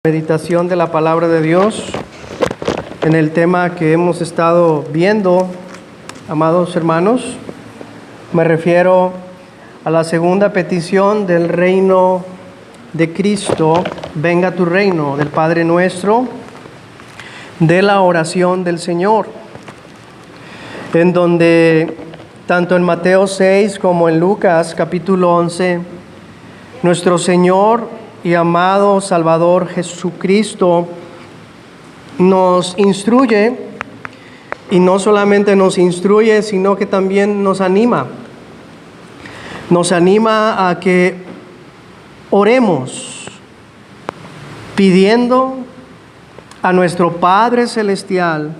Meditación de la palabra de Dios en el tema que hemos estado viendo, amados hermanos. Me refiero a la segunda petición del reino de Cristo, venga tu reino, del Padre nuestro, de la oración del Señor, en donde tanto en Mateo 6 como en Lucas capítulo 11, nuestro Señor y amado Salvador Jesucristo nos instruye, y no solamente nos instruye, sino que también nos anima. Nos anima a que oremos pidiendo a nuestro Padre Celestial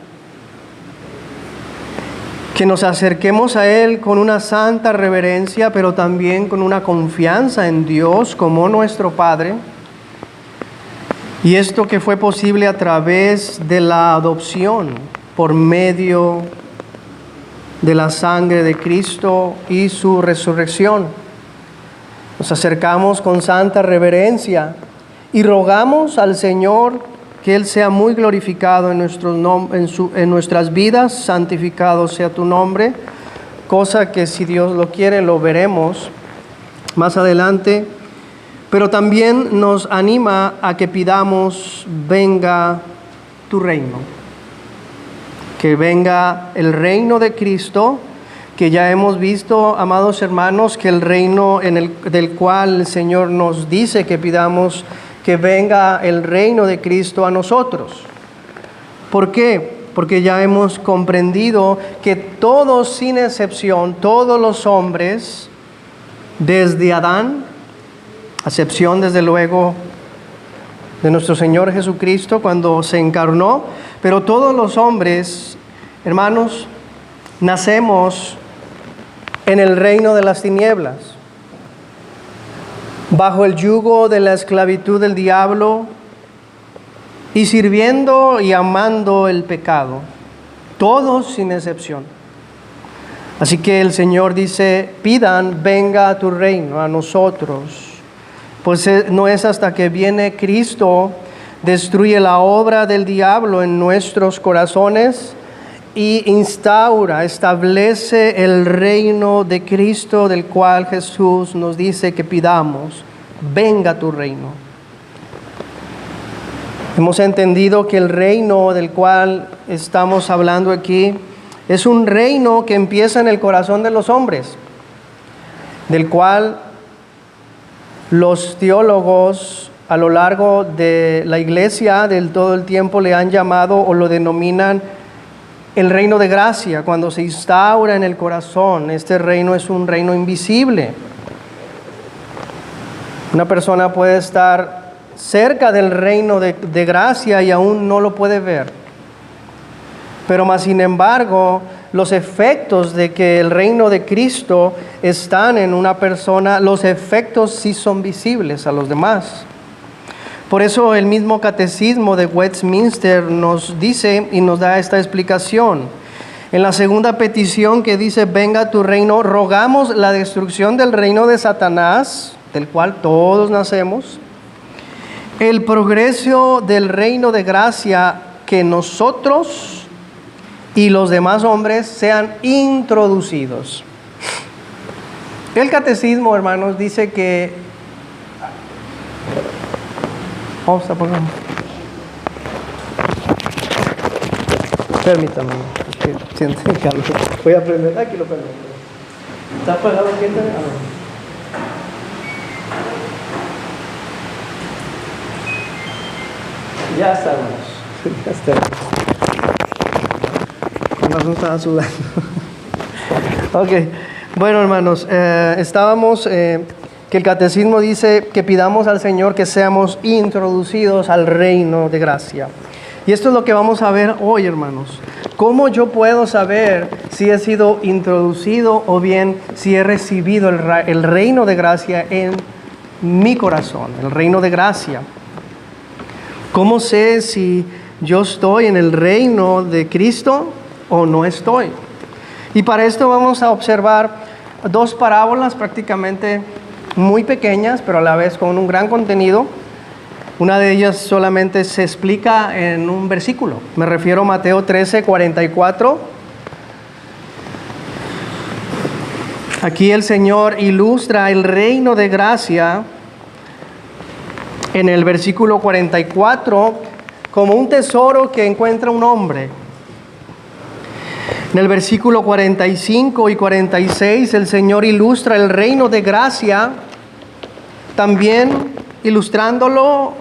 que nos acerquemos a Él con una santa reverencia, pero también con una confianza en Dios como nuestro Padre. Y esto que fue posible a través de la adopción por medio de la sangre de Cristo y su resurrección. Nos acercamos con santa reverencia y rogamos al Señor que Él sea muy glorificado en nuestras vidas, santificado sea tu nombre, cosa que si Dios lo quiere lo veremos más adelante, pero también nos anima a que pidamos, venga tu reino, que venga el reino de Cristo, que ya hemos visto, amados hermanos, que el reino del cual el Señor nos dice que pidamos que venga el reino de Cristo a nosotros. ¿Por qué? Porque ya hemos comprendido que todos, sin excepción, todos los hombres, desde Adán, a excepción desde luego de nuestro Señor Jesucristo cuando se encarnó, pero todos los hombres, hermanos, nacemos en el reino de las tinieblas, bajo el yugo de la esclavitud del diablo y sirviendo y amando el pecado, todos sin excepción. Así que el Señor dice, pidan, venga a tu reino, a nosotros. Pues no es hasta que viene Cristo, destruye la obra del diablo en nuestros corazones y establece el reino de Cristo, del cual Jesús nos dice que pidamos, venga tu reino. Hemos entendido que el reino del cual estamos hablando aquí es un reino que empieza en el corazón de los hombres, del cual los teólogos a lo largo de la iglesia del todo el tiempo le han llamado o lo denominan el reino de gracia. Cuando se instaura en el corazón, este reino es un reino invisible. Una persona puede estar cerca del reino de gracia y aún no lo puede ver. Pero más sin embargo, los efectos de que el reino de Cristo están en una persona, los efectos sí son visibles a los demás. Por eso el mismo catecismo de Westminster nos dice y nos da esta explicación. En la segunda petición que dice, venga tu reino, rogamos la destrucción del reino de Satanás, del cual todos nacemos, el progreso del reino de gracia, que nosotros y los demás hombres sean introducidos. El catecismo, hermanos, dice que... Vamos a poner... Permítame, que siento el calor. Voy a prender, aquí lo prendo. ¿Está apagado aquí? Ya estamos. Ya estamos. No estaba sudando. Ok, bueno hermanos, estábamos que el catecismo dice que pidamos al Señor que seamos introducidos al reino de gracia. Y esto es lo que vamos a ver hoy, hermanos. ¿Cómo yo puedo saber si he sido introducido o bien si he recibido el reino de gracia en mi corazón, el reino de gracia? ¿Cómo sé si yo estoy en el reino de Cristo o no estoy? Y para esto vamos a observar dos parábolas prácticamente muy pequeñas, pero a la vez con un gran contenido, Una de ellas solamente se explica en un versículo. Me refiero a Mateo 13:44. Aquí el Señor ilustra el reino de gracia en el versículo 44 como un tesoro que encuentra un hombre. En el versículo 45 y 46 el Señor ilustra el reino de gracia, también ilustrándolo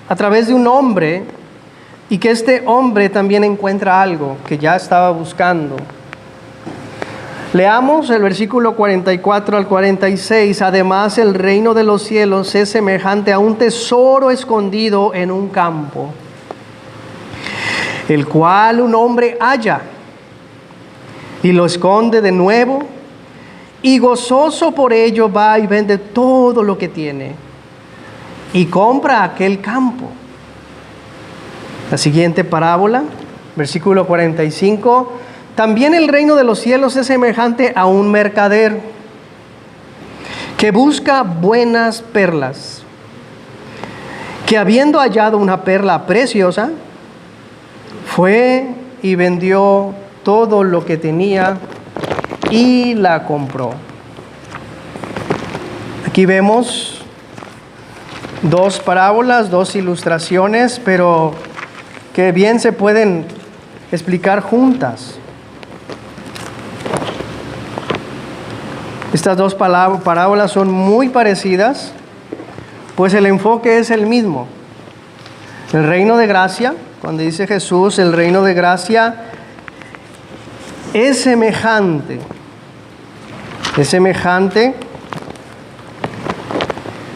a través de un hombre, y que este hombre también encuentra algo que ya estaba buscando. Leamos el versículo 44 al 46. Además, el reino de los cielos es semejante a un tesoro escondido en un campo, el cual un hombre halla y lo esconde de nuevo, y gozoso por ello va y vende todo lo que tiene y compra aquel campo. La siguiente parábola, versículo 45. También el reino de los cielos es semejante a un mercader que busca buenas perlas, que habiendo hallado una perla preciosa, fue y vendió todo lo que tenía y la compró. Aquí vemos dos parábolas, dos ilustraciones, pero que bien se pueden explicar juntas. Estas dos parábolas son muy parecidas, pues el enfoque es el mismo. El reino de gracia, cuando dice Jesús, el reino de gracia es semejante. Es semejante,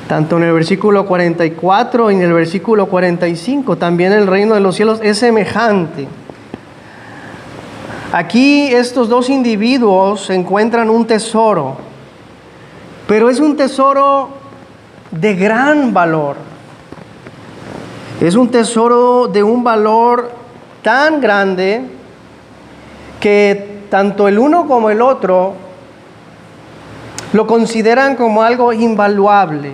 tanto en el versículo 44 y en el versículo 45, también el reino de los cielos es semejante. Aquí estos dos individuos encuentran un tesoro, pero es un tesoro de gran valor. Es un tesoro de un valor tan grande que tanto el uno como el otro lo consideran como algo invaluable.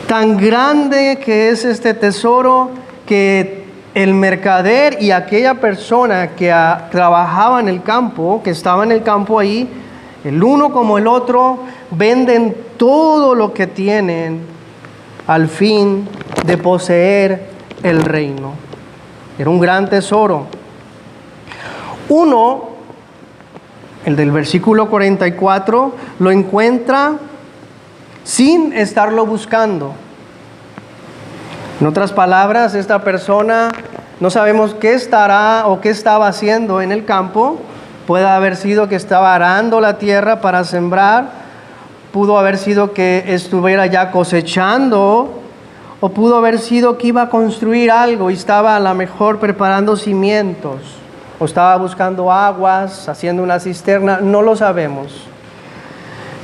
Tan grande que es este tesoro que el mercader y aquella persona que trabajaba en el campo, que estaba en el campo ahí, el uno como el otro, venden todo lo que tienen al fin de poseer el reino. Era un gran tesoro. Uno, el del versículo 44, lo encuentra sin estarlo buscando. En otras palabras, esta persona no sabemos qué estará o qué estaba haciendo en el campo. Puede haber sido que estaba arando la tierra para sembrar, pudo haber sido que estuviera ya cosechando, o pudo haber sido que iba a construir algo y estaba a lo mejor preparando cimientos, o estaba buscando aguas, haciendo una cisterna, no lo sabemos.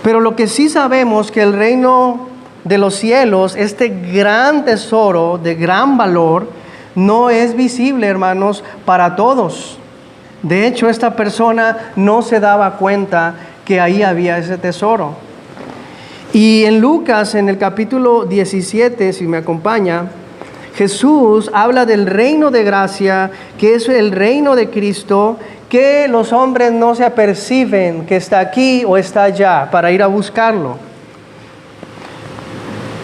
Pero lo que sí sabemos que el reino de los cielos, este gran tesoro de gran valor, no es visible, hermanos, para todos. De hecho, esta persona no se daba cuenta que ahí había ese tesoro. Y en Lucas, en el capítulo 17, si me acompaña, Jesús habla del reino de gracia, que es el reino de Cristo, que los hombres no se aperciben que está aquí o está allá para ir a buscarlo.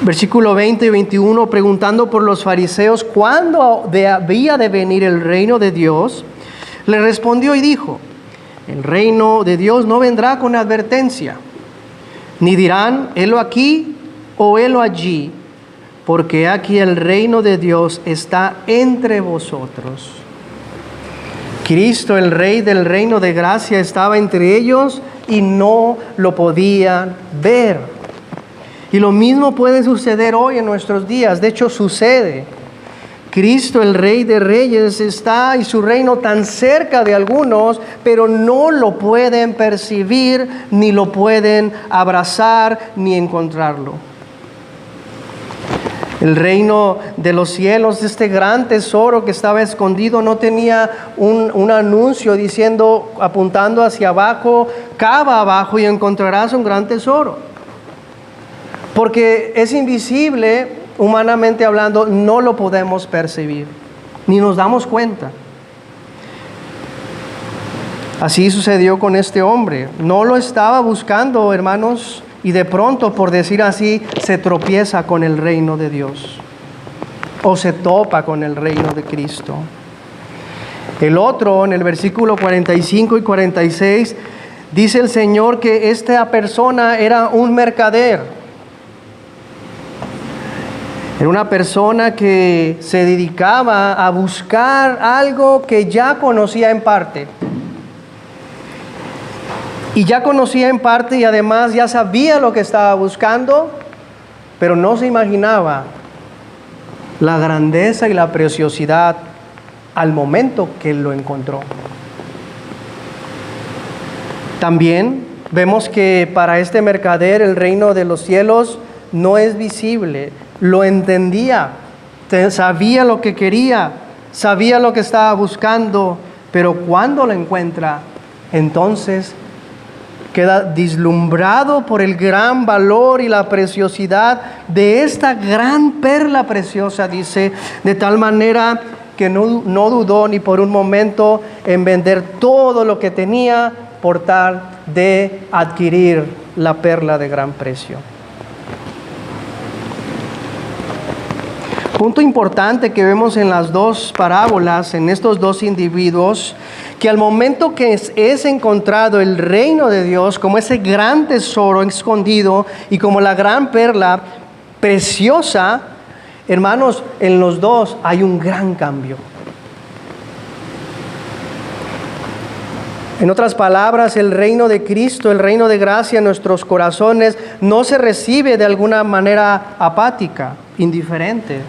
Versículo 20 y 21, preguntando por los fariseos cuándo había de venir el reino de Dios, le respondió y dijo: el reino de Dios no vendrá con advertencia, ni dirán, helo aquí o helo allí, porque aquí el reino de Dios está entre vosotros. Cristo, el Rey del reino de gracia, estaba entre ellos y no lo podían ver. Y lo mismo puede suceder hoy en nuestros días. De hecho, sucede. Cristo, el Rey de Reyes, está y su reino tan cerca de algunos, pero no lo pueden percibir, ni lo pueden abrazar, ni encontrarlo. El reino de los cielos, este gran tesoro que estaba escondido, no tenía un anuncio diciendo, apuntando hacia abajo, cava abajo y encontrarás un gran tesoro. Porque es invisible humanamente hablando, no lo podemos percibir, ni nos damos cuenta. Así sucedió con este hombre. No lo estaba buscando, hermanos, y de pronto, por decir así, se tropieza con el reino de Dios o se topa con el reino de Cristo. El otro, en el versículo 45 y 46, dice el Señor que esta persona era un mercader. Era una persona que se dedicaba a buscar algo que ya conocía en parte. Y ya conocía en parte y además ya sabía lo que estaba buscando, pero no se imaginaba la grandeza y la preciosidad al momento que lo encontró. También vemos que para este mercader el reino de los cielos no es visible. Lo entendía, sabía lo que quería, sabía lo que estaba buscando, pero cuando lo encuentra, entonces queda deslumbrado por el gran valor y la preciosidad de esta gran perla preciosa, dice, de tal manera que no dudó ni por un momento en vender todo lo que tenía por tal de adquirir la perla de gran precio. Punto importante que vemos en las dos parábolas, en estos dos individuos, que al momento que es encontrado el reino de Dios como ese gran tesoro escondido y como la gran perla preciosa, hermanos, en los dos hay un gran cambio. En otras palabras, el reino de Cristo, el reino de gracia en nuestros corazones no se recibe de alguna manera apática, indiferente.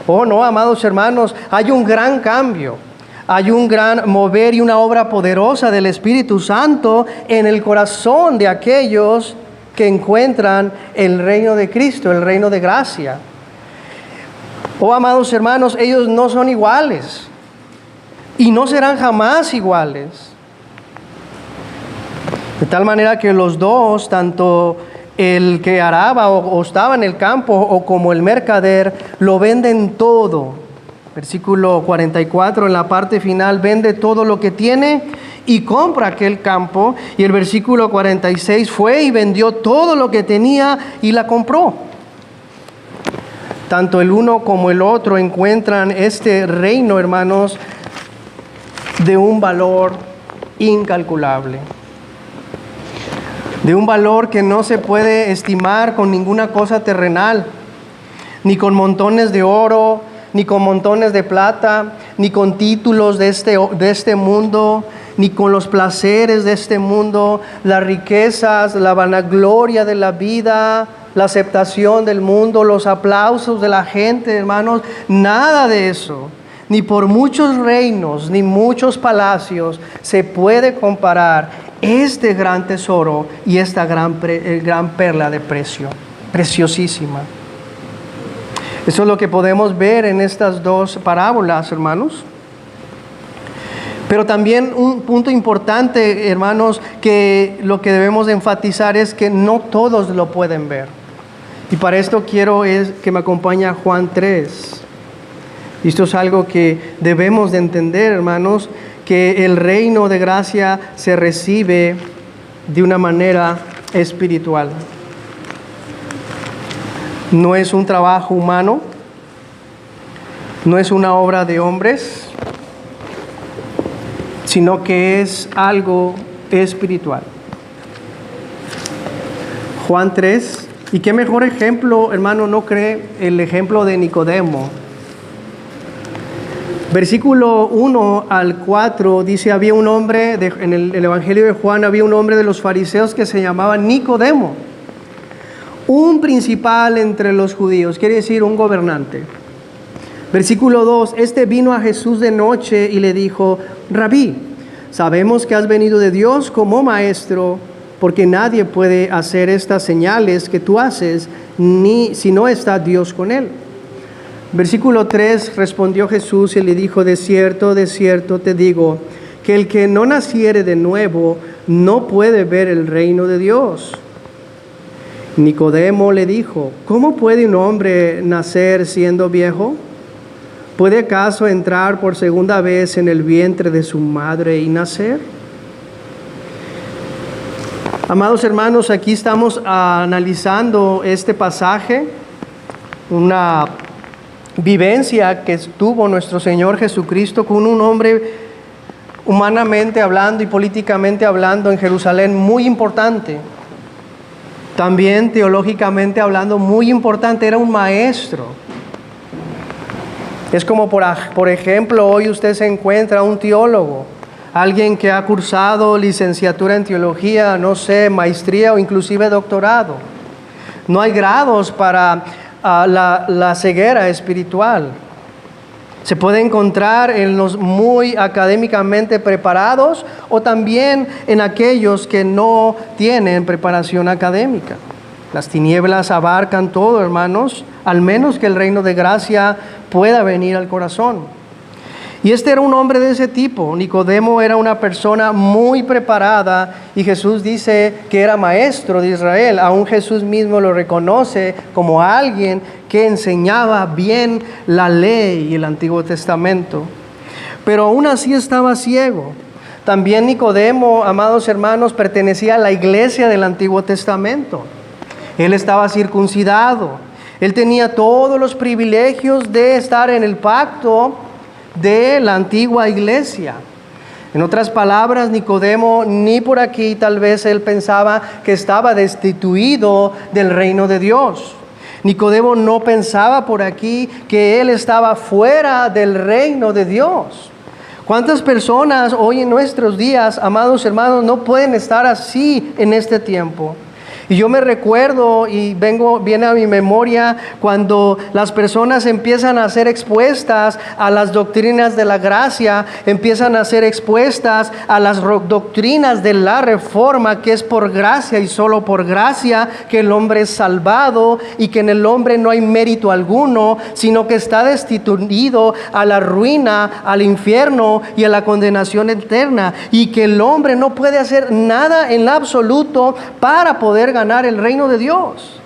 Oh no, amados hermanos, hay un gran cambio, hay un gran mover y una obra poderosa del Espíritu Santo en el corazón de aquellos que encuentran el reino de Cristo, el reino de gracia. Oh amados hermanos, ellos no son iguales y no serán jamás iguales. De tal manera que los dos, tanto el que araba o estaba en el campo o como el mercader, lo venden todo. Versículo 44, en la parte final, vende todo lo que tiene y compra aquel campo. Y el versículo 46, fue y vendió todo lo que tenía y la compró. Tanto el uno como el otro encuentran este reino, hermanos, de un valor incalculable. De un valor que no se puede estimar con ninguna cosa terrenal, ni con montones de oro, ni con montones de plata, ni con títulos de este mundo, ni con los placeres de este mundo, las riquezas, la vanagloria de la vida, la aceptación del mundo, los aplausos de la gente, hermanos, nada de eso. Ni por muchos reinos, ni muchos palacios se puede comparar este gran tesoro y esta gran perla de precio, preciosísima. Eso es lo que podemos ver en estas dos parábolas, hermanos. Pero también un punto importante, hermanos, que lo que debemos enfatizar es que no todos lo pueden ver. Y para esto quiero que me acompañe a Juan 3. Esto es algo que debemos de entender, hermanos, que el reino de gracia se recibe de una manera espiritual. No es un trabajo humano, no es una obra de hombres, sino que es algo espiritual. Juan 3, y qué mejor ejemplo, hermano, ¿no cree? El ejemplo de Nicodemo. Versículo 1 al 4 dice, había un hombre, en el Evangelio de Juan, había un hombre de los fariseos que se llamaba Nicodemo, un principal entre los judíos, quiere decir un gobernante. Versículo 2, este vino a Jesús de noche y le dijo, Rabí, sabemos que has venido de Dios como maestro, porque nadie puede hacer estas señales que tú haces, ni si no está Dios con él. Versículo 3, respondió Jesús y le dijo, de cierto te digo, que el que no naciere de nuevo no puede ver el reino de Dios. Nicodemo le dijo: ¿cómo puede un hombre nacer siendo viejo? ¿Puede acaso entrar por segunda vez en el vientre de su madre y nacer? Amados hermanos, aquí estamos analizando este pasaje, una vivencia que tuvo nuestro Señor Jesucristo con un hombre, humanamente hablando y políticamente hablando, en Jerusalén, muy importante. También teológicamente hablando, muy importante. Era un maestro. Es como, por ejemplo, hoy usted se encuentra un teólogo, alguien que ha cursado licenciatura en teología, no sé, maestría o inclusive doctorado. No hay grados para la ceguera espiritual. Se puede encontrar en los muy académicamente preparados o también en aquellos que no tienen preparación académica. Las tinieblas abarcan todo, hermanos, al menos que el reino de gracia pueda venir al corazón. Y este era un hombre de ese tipo. Nicodemo era una persona muy preparada y Jesús dice que era maestro de Israel. Aún Jesús mismo lo reconoce como alguien que enseñaba bien la ley y el Antiguo Testamento. Pero aún así estaba ciego. También Nicodemo, amados hermanos, pertenecía a la iglesia del Antiguo Testamento. Él estaba circuncidado. Él tenía todos los privilegios de estar en el pacto de la antigua iglesia. En otras palabras, Nicodemo ni por aquí tal vez él pensaba que estaba destituido del reino de Dios. Nicodemo no pensaba por aquí que él estaba fuera del reino de Dios. ¿Cuántas personas hoy en nuestros días, amados hermanos, no pueden estar así en este tiempo? Y yo me recuerdo y viene a mi memoria cuando las personas empiezan a ser expuestas a las doctrinas de la gracia, empiezan a ser expuestas a las doctrinas de la reforma, que es por gracia y solo por gracia que el hombre es salvado y que en el hombre no hay mérito alguno, sino que está destituido a la ruina, al infierno y a la condenación eterna, y que el hombre no puede hacer nada en lo absoluto para poder ganar el reino de Dios,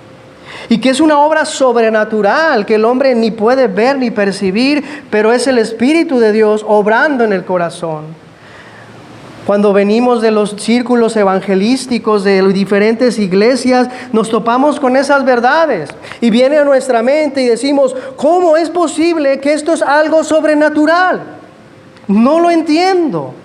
y que es una obra sobrenatural que el hombre ni puede ver ni percibir, pero es el Espíritu de Dios obrando en el corazón. Cuando venimos de los círculos evangelísticos de diferentes iglesias, nos topamos con esas verdades y viene a nuestra mente y decimos: ¿cómo es posible que esto es algo sobrenatural? No lo entiendo.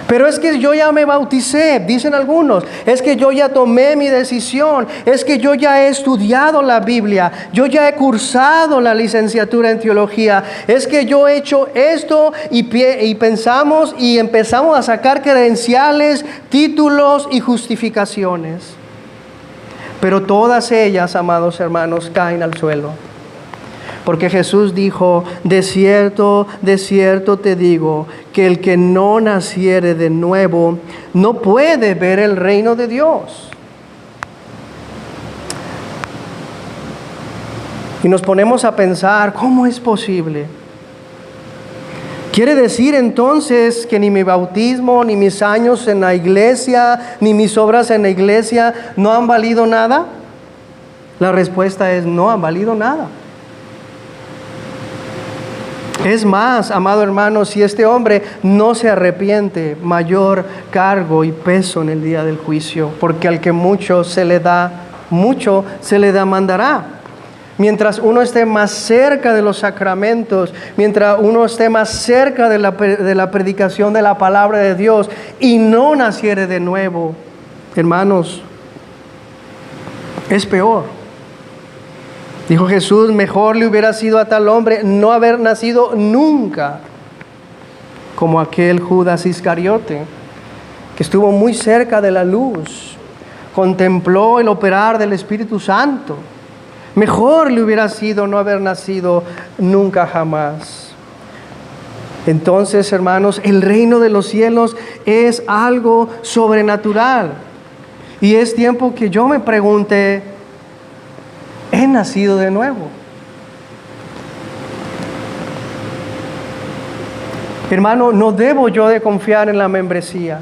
Pero es que yo ya me bauticé, dicen algunos. Es que yo ya tomé mi decisión. Es que yo ya he estudiado la Biblia. Yo ya he cursado la licenciatura en teología. Es que yo he hecho esto y pensamos y empezamos a sacar credenciales, títulos y justificaciones. Pero todas ellas, amados hermanos, caen al suelo. Porque Jesús dijo: de cierto te digo, que el que no naciere de nuevo no puede ver el reino de Dios. Y nos ponemos a pensar: ¿cómo es posible? ¿Quiere decir entonces que ni mi bautismo, ni mis años en la iglesia, ni mis obras en la iglesia no han valido nada? La respuesta es: no han valido nada. Es más, amado hermano, si este hombre no se arrepiente, mayor cargo y peso en el día del juicio, porque al que mucho se le da, mucho se le demandará. Mientras uno esté más cerca de los sacramentos, mientras uno esté más cerca de la predicación de la palabra de Dios y no naciere de nuevo, hermanos, es peor. Dijo Jesús: mejor le hubiera sido a tal hombre no haber nacido nunca, como aquel Judas Iscariote, que estuvo muy cerca de la luz, contempló el operar del Espíritu Santo. Mejor le hubiera sido no haber nacido nunca jamás. Entonces, hermanos, el reino de los cielos es algo sobrenatural. Y es tiempo que yo me pregunte: ¿he nacido de nuevo? Hermano, no debo yo de confiar en la membresía.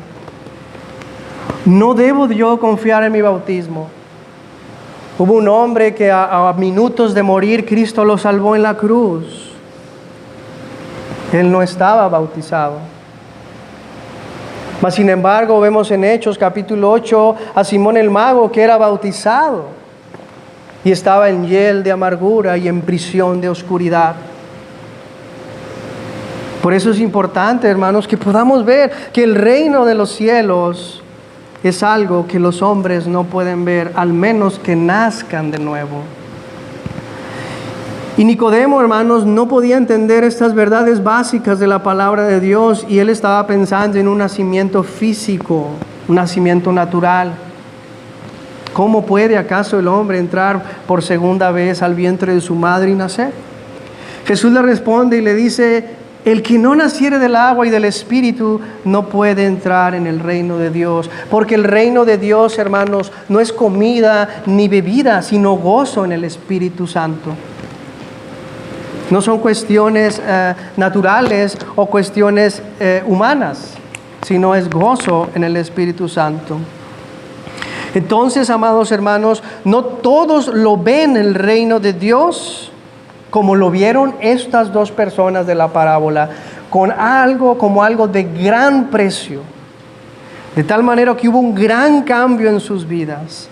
No debo yo confiar en mi bautismo. Hubo un hombre que a minutos de morir, Cristo lo salvó en la cruz. Él no estaba bautizado. Mas sin embargo, vemos en Hechos capítulo 8 a Simón el mago, que era bautizado y estaba en hiel de amargura y en prisión de oscuridad. Por eso es importante, hermanos, que podamos ver que el reino de los cielos es algo que los hombres no pueden ver, al menos que nazcan de nuevo. Y Nicodemo, hermanos, no podía entender estas verdades básicas de la palabra de Dios, y él estaba pensando en un nacimiento físico, un nacimiento natural. ¿Cómo puede acaso el hombre entrar por segunda vez al vientre de su madre y nacer? Jesús le responde y le dice: el que no naciere del agua y del Espíritu no puede entrar en el reino de Dios. Porque el reino de Dios, hermanos, no es comida ni bebida, sino gozo en el Espíritu Santo. No son cuestiones naturales o cuestiones humanas, sino es gozo en el Espíritu Santo. Entonces, amados hermanos, no todos lo ven el reino de Dios como lo vieron estas dos personas de la parábola, como algo de gran precio, de tal manera que hubo un gran cambio en sus vidas.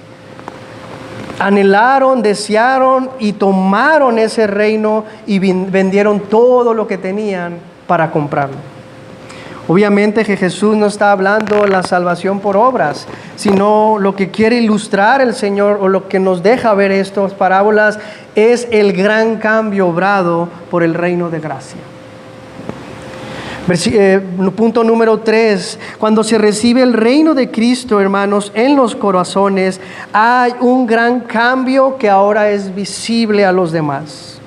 Anhelaron, desearon y tomaron ese reino y vendieron todo lo que tenían para comprarlo. Obviamente que Jesús no está hablando de la salvación por obras, sino lo que quiere ilustrar el Señor, o lo que nos deja ver estas parábolas, es el gran cambio obrado por el reino de gracia. Punto número 3. Cuando se recibe el reino de Cristo, hermanos, en los corazones, hay un gran cambio que ahora es visible a los demás.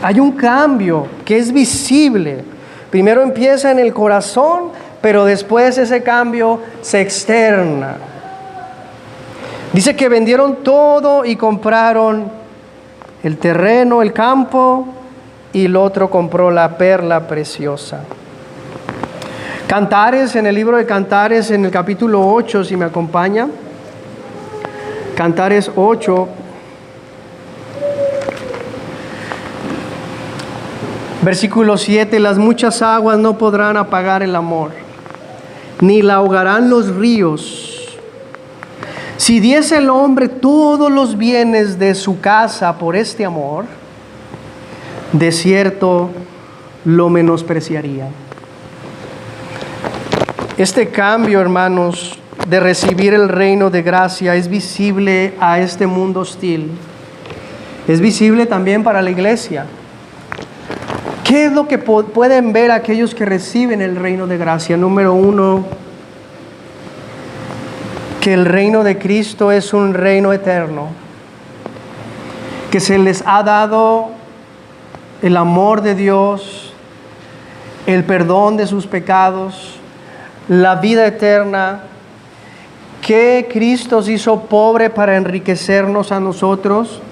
Hay un cambio que es visible. Primero empieza en el corazón, pero después ese cambio se externa. Dice que vendieron todo y compraron el terreno, el campo, y el otro compró la perla preciosa. Cantares, en el libro de Cantares, en el capítulo 8, si me acompaña. Cantares 8. Versículo 7, las muchas aguas no podrán apagar el amor, ni la ahogarán los ríos. Si diese el hombre todos los bienes de su casa por este amor, de cierto lo menospreciaría. Este cambio, hermanos, de recibir el reino de gracia es visible a este mundo hostil. Es visible también para la iglesia. ¿Qué es lo que pueden ver aquellos que reciben el reino de gracia? Número 1, que el reino de Cristo es un reino eterno, que se les ha dado el amor de Dios, el perdón de sus pecados, la vida eterna, que Cristo se hizo pobre para enriquecernos a nosotros,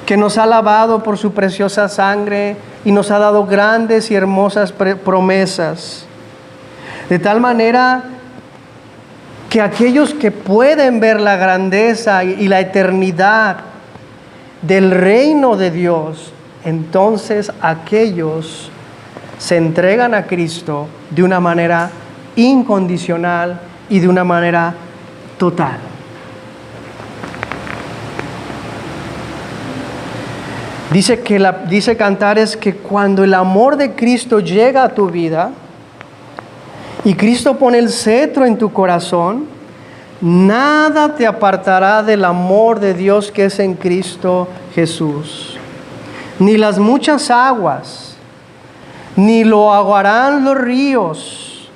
que nos ha lavado por su preciosa sangre y nos ha dado grandes y hermosas promesas. De tal manera que aquellos que pueden ver la grandeza y la eternidad del reino de Dios, entonces aquellos se entregan a Cristo de una manera incondicional y de una manera total. Dice Cantares que cuando el amor de Cristo llega a tu vida y Cristo pone el cetro en tu corazón, nada te apartará del amor de Dios que es en Cristo Jesús. Ni las muchas aguas, ni lo ahogarán los ríos.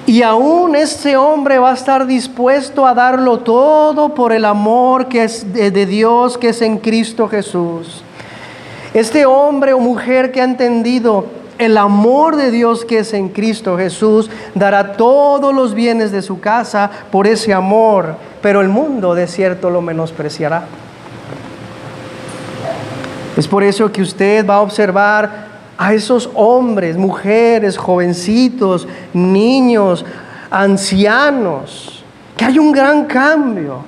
Y aún este hombre va a estar dispuesto a darlo todo por el amor que es de Dios que es en Cristo Jesús. Este hombre o mujer que ha entendido el amor de Dios que es en Cristo Jesús, dará todos los bienes de su casa por ese amor, pero el mundo de cierto lo menospreciará. Es por eso que usted va a observar a esos hombres, mujeres, jovencitos, niños, ancianos, que hay un gran cambio.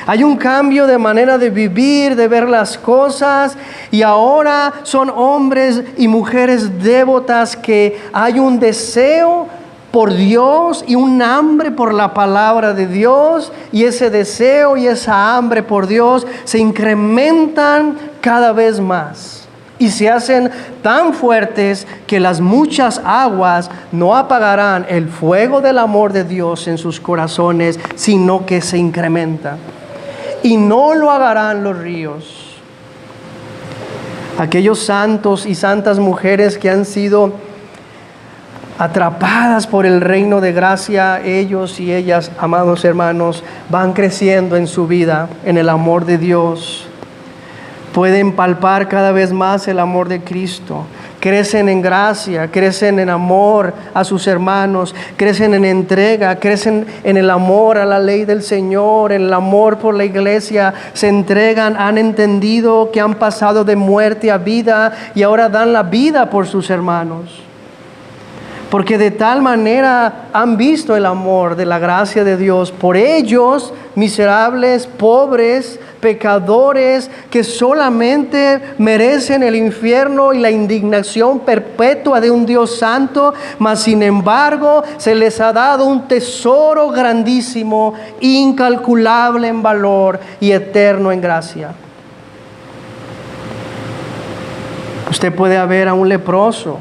Hay un cambio de manera de vivir, de ver las cosas, y ahora son hombres y mujeres devotas que hay un deseo por Dios y un hambre por la palabra de Dios, y ese deseo y esa hambre por Dios se incrementan cada vez más. Y se hacen tan fuertes que las muchas aguas no apagarán el fuego del amor de Dios en sus corazones, sino que se incrementa. Y no lo harán los ríos. Aquellos santos y santas mujeres que han sido atrapadas por el reino de gracia, ellos y ellas, amados hermanos, van creciendo en su vida, en el amor de Dios. Pueden palpar cada vez más el amor de Cristo. Crecen en gracia, crecen en amor a sus hermanos, crecen en entrega, crecen en el amor a la ley del Señor, en el amor por la iglesia. Se entregan, han entendido que han pasado de muerte a vida y ahora dan la vida por sus hermanos. Porque de tal manera han visto el amor de la gracia de Dios por ellos, miserables, pobres, pecadores, que solamente merecen el infierno y la indignación perpetua de un Dios santo, mas sin embargo se les ha dado un tesoro grandísimo, incalculable en valor y eterno en gracia. Usted puede ver a un leproso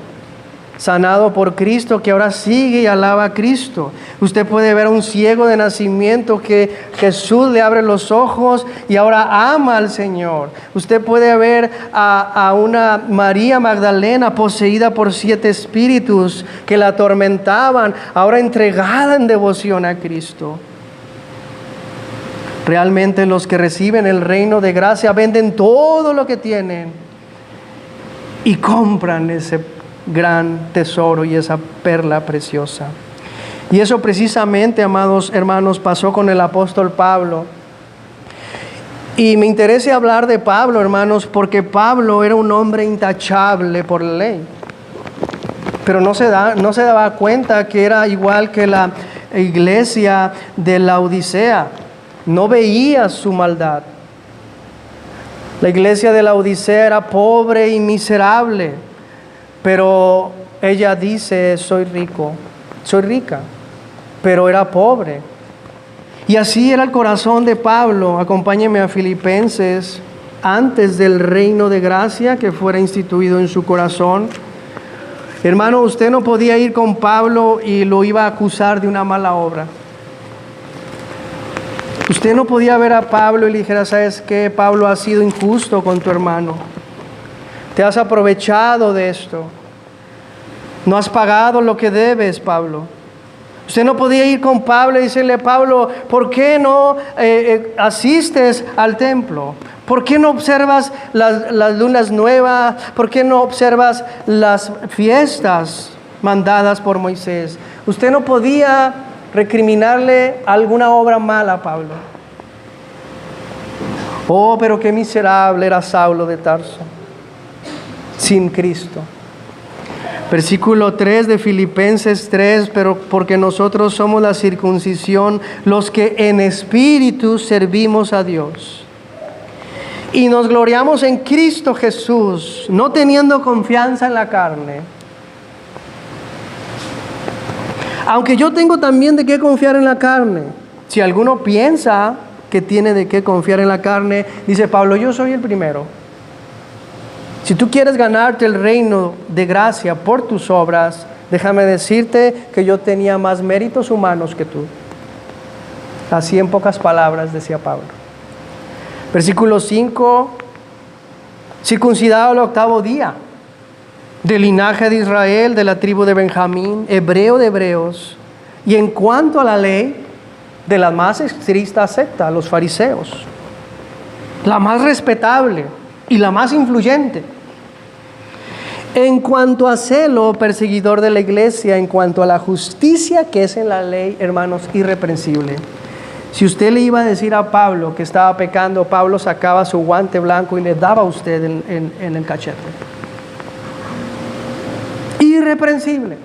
sanado por Cristo, que ahora sigue y alaba a Cristo. Usted puede ver a un ciego de nacimiento que Jesús le abre los ojos y ahora ama al Señor. Usted puede ver a una María Magdalena poseída por 7 espíritus que la atormentaban, ahora entregada en devoción a Cristo. Realmente los que reciben el reino de gracia venden todo lo que tienen y compran ese gran tesoro y esa perla preciosa. Y eso precisamente, amados hermanos, pasó con el apóstol Pablo. Y me interesa hablar de Pablo, hermanos, porque Pablo era un hombre intachable por la ley. Pero no se daba cuenta que era igual que la iglesia de la Odisea. No veía su maldad. La iglesia de la Odisea era pobre y miserable. Pero ella dice, soy rica, pero era pobre. Y así era el corazón de Pablo. Acompáñeme a Filipenses, antes del reino de gracia que fuera instituido en su corazón. Hermano, usted no podía ir con Pablo y lo iba a acusar de una mala obra. Usted no podía ver a Pablo y le dijera, ¿sabes qué? Pablo ha sido injusto con tu hermano. Te has aprovechado de esto. No has pagado lo que debes, Pablo. Usted no podía ir con Pablo y decirle, Pablo, ¿por qué no asistes al templo? ¿Por qué no observas las lunas nuevas? ¿Por qué no observas las fiestas mandadas por Moisés? Usted no podía recriminarle alguna obra mala a Pablo. Oh, pero qué miserable era Saulo de Tarso sin Cristo. Versículo 3 de Filipenses 3, pero porque nosotros somos la circuncisión, los que en espíritu servimos a Dios. Y nos gloriamos en Cristo Jesús, no teniendo confianza en la carne. Aunque yo tengo también de qué confiar en la carne. Si alguno piensa que tiene de qué confiar en la carne, dice Pablo, yo soy el primero. Si tú quieres ganarte el reino de gracia por tus obras, déjame decirte que yo tenía más méritos humanos que tú. Así en pocas palabras decía Pablo. Versículo 5, circuncidado al 8º día, del linaje de Israel, de la tribu de Benjamín, hebreo de hebreos, y en cuanto a la ley, de la más estricta secta, los fariseos, la más respetable y la más influyente. En cuanto a celo, perseguidor de la iglesia, en cuanto a la justicia que es en la ley, hermanos, irreprensible. Si usted le iba a decir a Pablo que estaba pecando, Pablo sacaba su guante blanco y le daba a usted en el cachete. Irreprensible.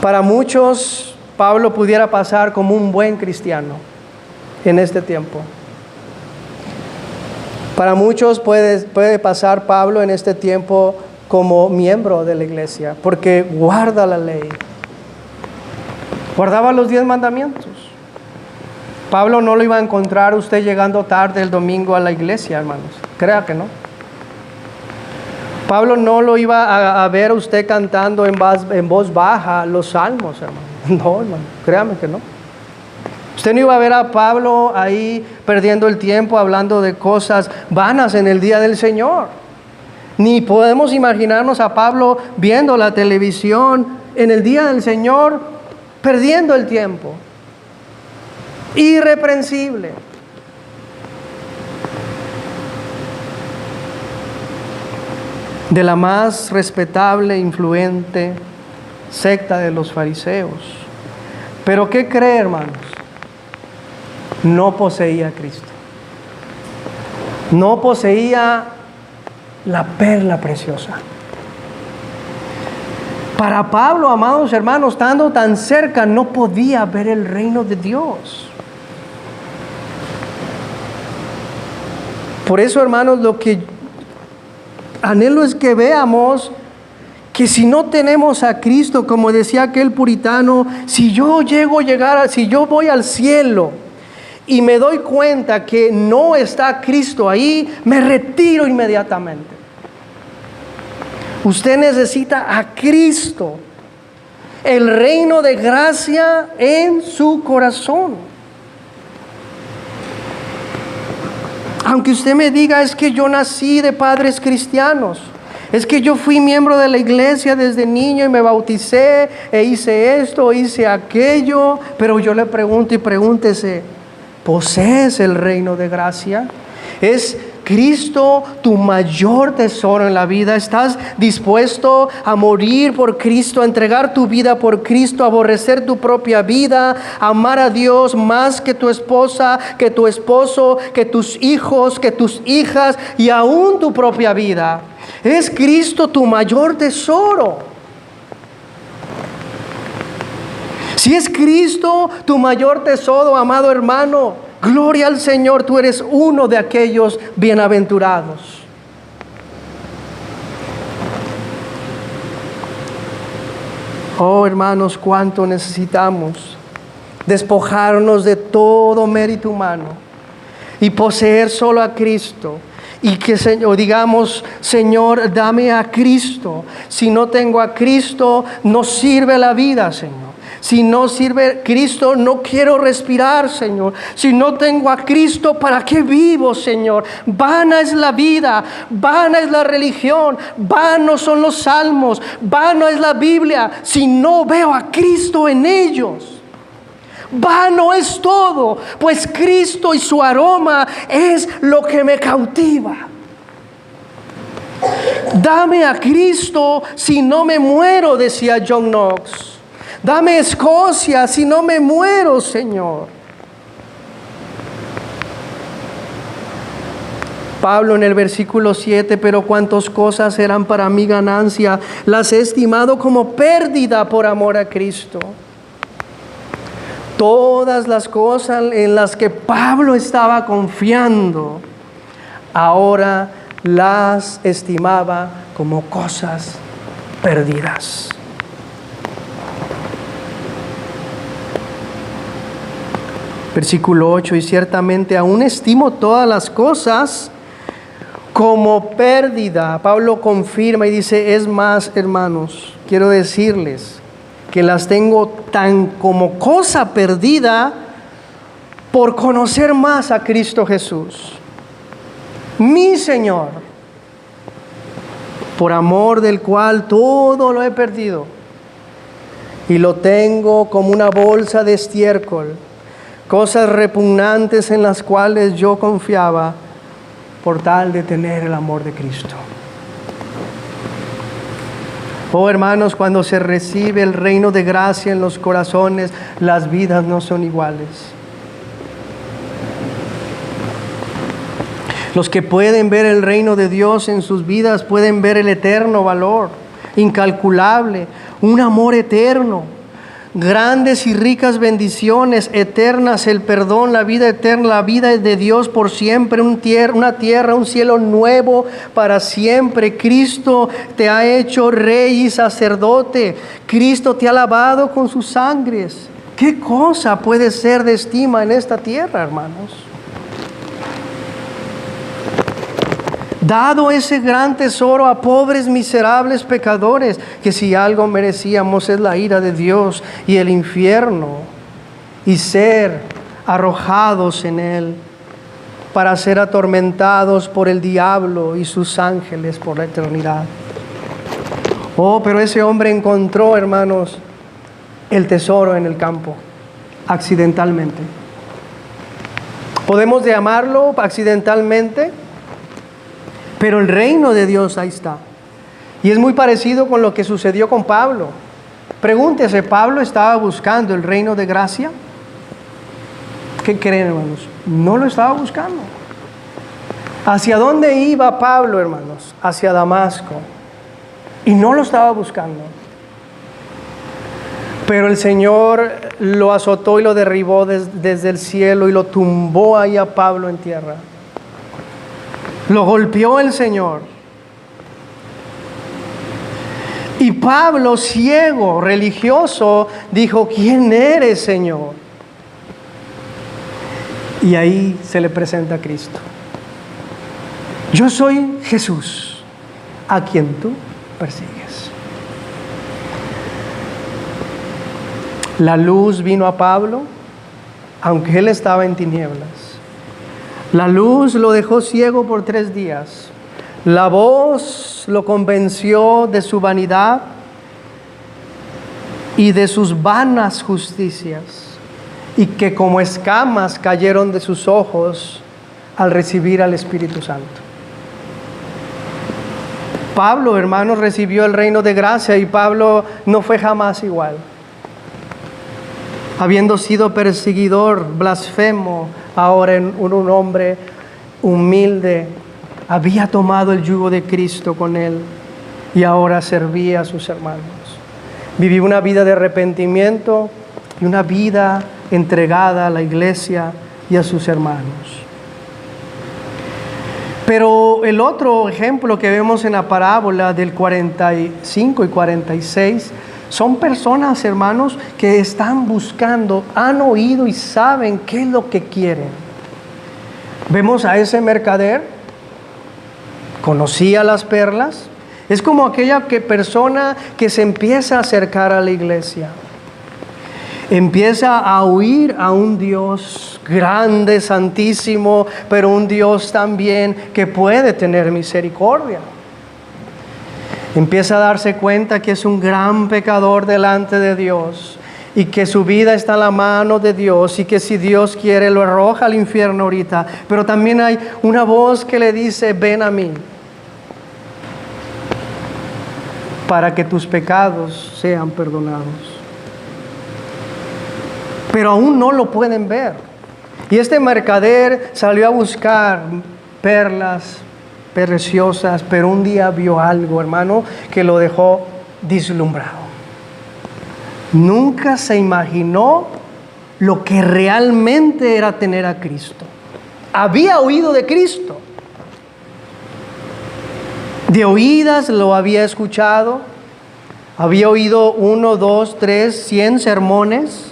Para muchos Pablo pudiera pasar como un buen cristiano en este tiempo. Para muchos puede pasar Pablo en este tiempo como miembro de la iglesia, porque guarda la ley. Guardaba los 10 mandamientos. Pablo no lo iba a encontrar usted llegando tarde el domingo a la iglesia, hermanos. Crea que no. Pablo no lo iba a ver a usted cantando en voz baja los salmos, hermano. No, hermano, créame que no. Usted no iba a ver a Pablo ahí perdiendo el tiempo hablando de cosas vanas en el día del Señor. Ni podemos imaginarnos a Pablo viendo la televisión en el día del Señor perdiendo el tiempo. Irreprensible. De la más respetable, influente secta de los fariseos. Pero ¿qué cree, hermanos? No poseía a Cristo. No poseía la perla preciosa. Para Pablo, amados hermanos, estando tan cerca, no podía ver el reino de Dios. Por eso, hermanos, lo que anhelo es que veamos que si no tenemos a Cristo, como decía aquel puritano, si yo voy al cielo y me doy cuenta que no está Cristo ahí, me retiro inmediatamente. Usted necesita a Cristo, el reino de gracia en su corazón. Aunque usted me diga, es que yo nací de padres cristianos, es que yo fui miembro de la iglesia desde niño y me bauticé e hice esto, hice aquello, pero yo le pregunto y pregúntese, ¿posees el reino de gracia? ¿Es Cristo tu mayor tesoro en la vida? ¿Estás dispuesto a morir por Cristo, a entregar tu vida por Cristo, a aborrecer tu propia vida, a amar a Dios más que tu esposa, que tu esposo, que tus hijos, que tus hijas y aún tu propia vida? ¿Es Cristo tu mayor tesoro? Si es Cristo tu mayor tesoro, amado hermano, gloria al Señor, tú eres uno de aquellos bienaventurados. Oh, hermanos, cuánto necesitamos despojarnos de todo mérito humano y poseer solo a Cristo. Y que Señor, digamos, Señor, dame a Cristo. Si no tengo a Cristo, no sirve la vida, Señor. Si no sirve Cristo, no quiero respirar, Señor. Si no tengo a Cristo, ¿para qué vivo, Señor? Vana es la vida, vana es la religión, vanos son los salmos, vana es la Biblia, si no veo a Cristo en ellos. Vano es todo, pues Cristo y su aroma es lo que me cautiva. Dame a Cristo si no me muero, decía John Knox. Dame Escocia si no me muero, Señor. Pablo en el versículo 7, pero cuantas cosas eran para mi ganancia, las he estimado como pérdida por amor a Cristo. Todas las cosas en las que Pablo estaba confiando, ahora las estimaba como cosas perdidas. Versículo 8, y ciertamente aún estimo todas las cosas como pérdida. Pablo confirma y dice, es más, hermanos, quiero decirles que las tengo tan como cosa perdida por conocer más a Cristo Jesús, mi Señor, por amor del cual todo lo he perdido y lo tengo como una bolsa de estiércol, cosas repugnantes en las cuales yo confiaba por tal de tener el amor de Cristo. Oh, hermanos, cuando se recibe el reino de gracia en los corazones, las vidas no son iguales. Los que pueden ver el reino de Dios en sus vidas pueden ver el eterno valor, incalculable, un amor eterno. grandes y ricas bendiciones eternas, el perdón, la vida eterna, la vida de Dios por siempre, una tierra, un cielo nuevo para siempre. Cristo te ha hecho rey y sacerdote. Cristo te ha lavado con sus sangres. ¿Qué cosa puede ser de estima en esta tierra, hermanos? Dado ese gran tesoro a pobres miserables pecadores, que si algo merecíamos es la ira de Dios y el infierno, y ser arrojados en él para ser atormentados por el diablo y sus ángeles por la eternidad. Oh, pero ese hombre encontró, hermanos, el tesoro en el campo, accidentalmente. ¿Podemos llamarlo accidentalmente? Pero el reino de Dios ahí está. Y es muy parecido con lo que sucedió con Pablo. Pregúntese, ¿Pablo estaba buscando el reino de gracia? ¿Qué creen, hermanos? No lo estaba buscando. ¿Hacia dónde iba Pablo, hermanos? Hacia Damasco. Y no lo estaba buscando. Pero el Señor lo azotó y lo derribó desde el cielo y lo tumbó ahí a Pablo en tierra. Lo golpeó el Señor. Y Pablo, ciego, religioso, dijo: ¿quién eres, Señor? Y ahí se le presenta a Cristo. Yo soy Jesús, a quien tú persigues. La luz vino a Pablo, aunque él estaba en tinieblas. La luz lo dejó ciego por 3 días. La voz lo convenció de su vanidad y de sus vanas justicias, y que como escamas cayeron de sus ojos al recibir al Espíritu Santo. Pablo, hermanos, recibió el reino de gracia, y Pablo no fue jamás igual. Habiendo sido perseguidor, blasfemo, ahora un hombre humilde, había tomado el yugo de Cristo con él y ahora servía a sus hermanos. Vivió una vida de arrepentimiento y una vida entregada a la iglesia y a sus hermanos. Pero el otro ejemplo que vemos en la parábola del 45 y 46 son personas, hermanos, que están buscando, han oído y saben qué es lo que quieren. Vemos a ese mercader, conocía las perlas. Es como aquella persona que se empieza a acercar a la iglesia. Empieza a oír a un Dios grande, santísimo, pero un Dios también que puede tener misericordia. Empieza a darse cuenta que es un gran pecador delante de Dios y que su vida está en la mano de Dios, y que si Dios quiere lo arroja al infierno ahorita. Pero también hay una voz que le dice: ven a mí para que tus pecados sean perdonados. Pero aún no lo pueden ver. Y este mercader salió a buscar perlas preciosas, pero un día vio algo, hermano, que lo dejó deslumbrado. Nunca se imaginó lo que realmente era tener a Cristo. Había oído de Cristo. De oídas lo había escuchado. Había oído 1, 2, 3, 100 sermones,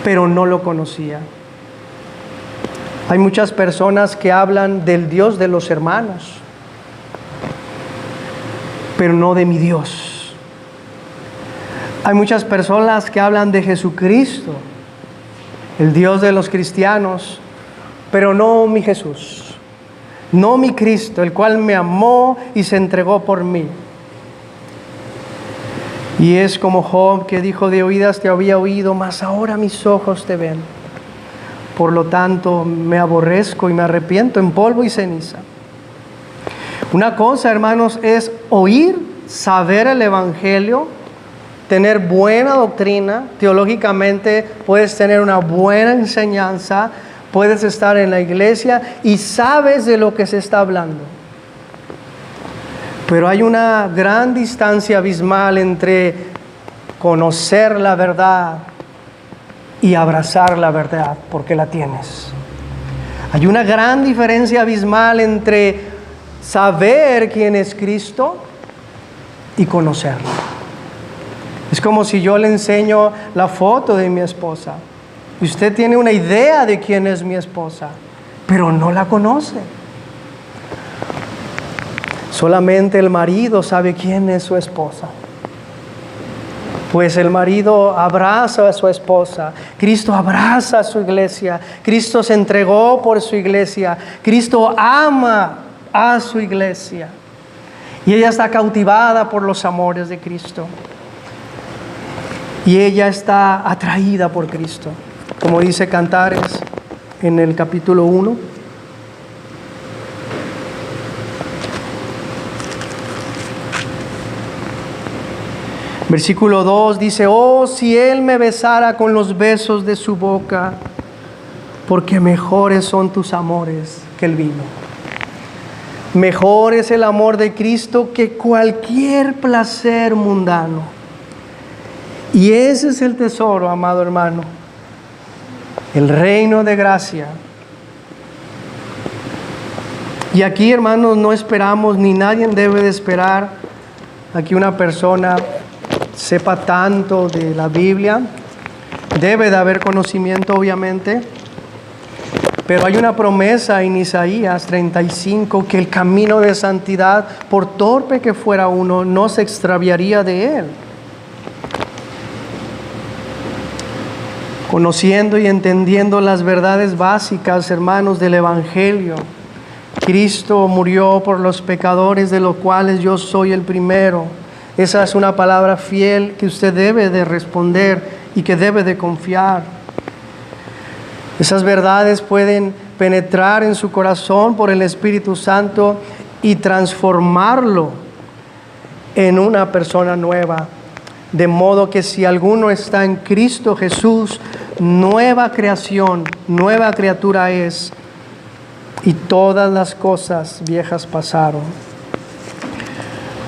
pero no lo conocía. Hay muchas personas que hablan del Dios de los hermanos, pero no de mi Dios. Hay muchas personas que hablan de Jesucristo, el Dios de los cristianos, pero no mi Jesús, no mi Cristo, el cual me amó y se entregó por mí. Y es como Job, que dijo: de oídas te había oído, mas ahora mis ojos te ven. Por lo tanto, me aborrezco y me arrepiento en polvo y ceniza. Una cosa, hermanos, es oír, saber el Evangelio, tener buena doctrina. Teológicamente puedes tener una buena enseñanza, puedes estar en la iglesia y sabes de lo que se está hablando. Pero hay una gran distancia abismal entre conocer la verdad y abrazar la verdad porque la tienes. Hay una gran diferencia abismal entre saber quién es Cristo y conocerlo. Es como si yo le enseño la foto de mi esposa y usted tiene una idea de quién es mi esposa, pero no la conoce. Solamente el marido sabe quién es su esposa. Pues el marido abraza a su esposa. Cristo abraza a su iglesia. Cristo se entregó por su iglesia. Cristo ama a su iglesia. Y ella está cautivada por los amores de Cristo. Y ella está atraída por Cristo. Como dice Cantares en el capítulo 1. Versículo 2 dice: oh, si Él me besara con los besos de su boca, porque mejores son tus amores que el vino. Mejor es el amor de Cristo que cualquier placer mundano. Y ese es el tesoro, amado hermano. El reino de gracia. Y aquí, hermanos, no esperamos, ni nadie debe de esperar a que una persona sepa tanto de la Biblia. Debe de haber conocimiento, obviamente, pero hay una promesa en Isaías 35 que el camino de santidad, por torpe que fuera uno, no se extraviaría de él. Conociendo y entendiendo las verdades básicas, hermanos, del Evangelio. Cristo murió por los pecadores, de los cuales yo soy el primero. Esa es una palabra fiel que usted debe de responder y que debe de confiar. Esas verdades pueden penetrar en su corazón por el Espíritu Santo y transformarlo en una persona nueva. De modo que si alguno está en Cristo Jesús, nueva creación, nueva criatura es, y todas las cosas viejas pasaron.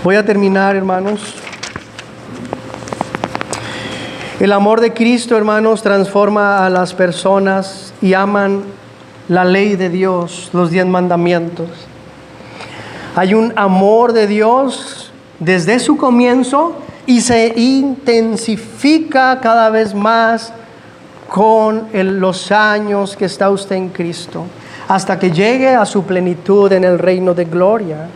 Voy a terminar, hermanos. El amor de Cristo, hermanos, transforma a las personas y aman la ley de Dios, los 10 mandamientos. Hay un amor de Dios desde su comienzo y se intensifica cada vez más con los años que está usted en Cristo, hasta que llegue a su plenitud en el reino de gloria.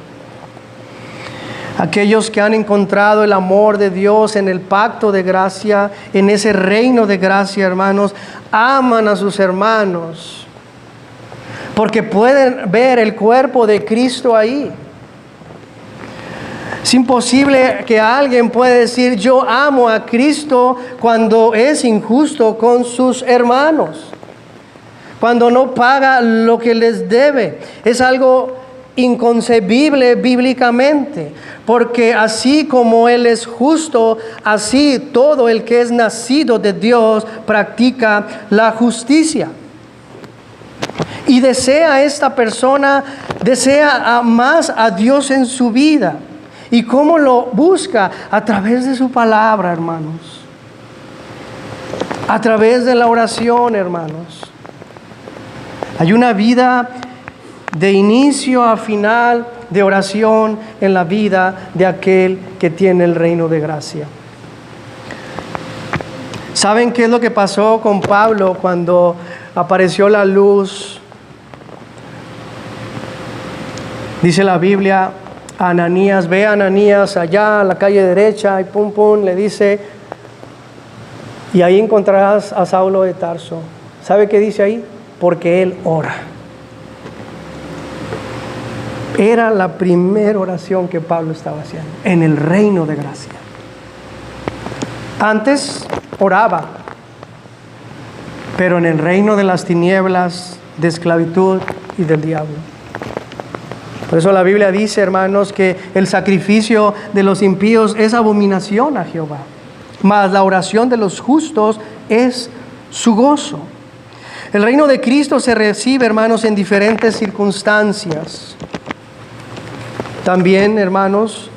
Aquellos que han encontrado el amor de Dios en el pacto de gracia, en ese reino de gracia, hermanos, aman a sus hermanos, porque pueden ver el cuerpo de Cristo ahí. Es imposible que alguien pueda decir: yo amo a Cristo, cuando es injusto con sus hermanos, cuando no paga lo que les debe. Es algo inconcebible bíblicamente, porque así como Él es justo, así todo el que es nacido de Dios practica la justicia. Y esta persona desea más a Dios en su vida. ¿Y cómo lo busca? A través de su palabra, hermanos. A través de la oración, hermanos. Hay una vida de inicio a final de oración en la vida de aquel que tiene el reino de gracia. ¿Saben qué es lo que pasó con Pablo cuando apareció la luz? Dice la Biblia, a Ananías: ve a Ananías allá a la calle derecha, y pum pum, le dice, y ahí encontrarás a Saulo de Tarso. ¿Sabe qué dice ahí? Porque él ora. Era la primera oración que Pablo estaba haciendo en el reino de gracia. Antes oraba, pero en el reino de las tinieblas, de esclavitud y del diablo. Por eso la Biblia dice, hermanos, que el sacrificio de los impíos es abominación a Jehová, mas la oración de los justos es su gozo. El reino de Cristo se recibe, hermanos, en diferentes circunstancias. También, hermanos,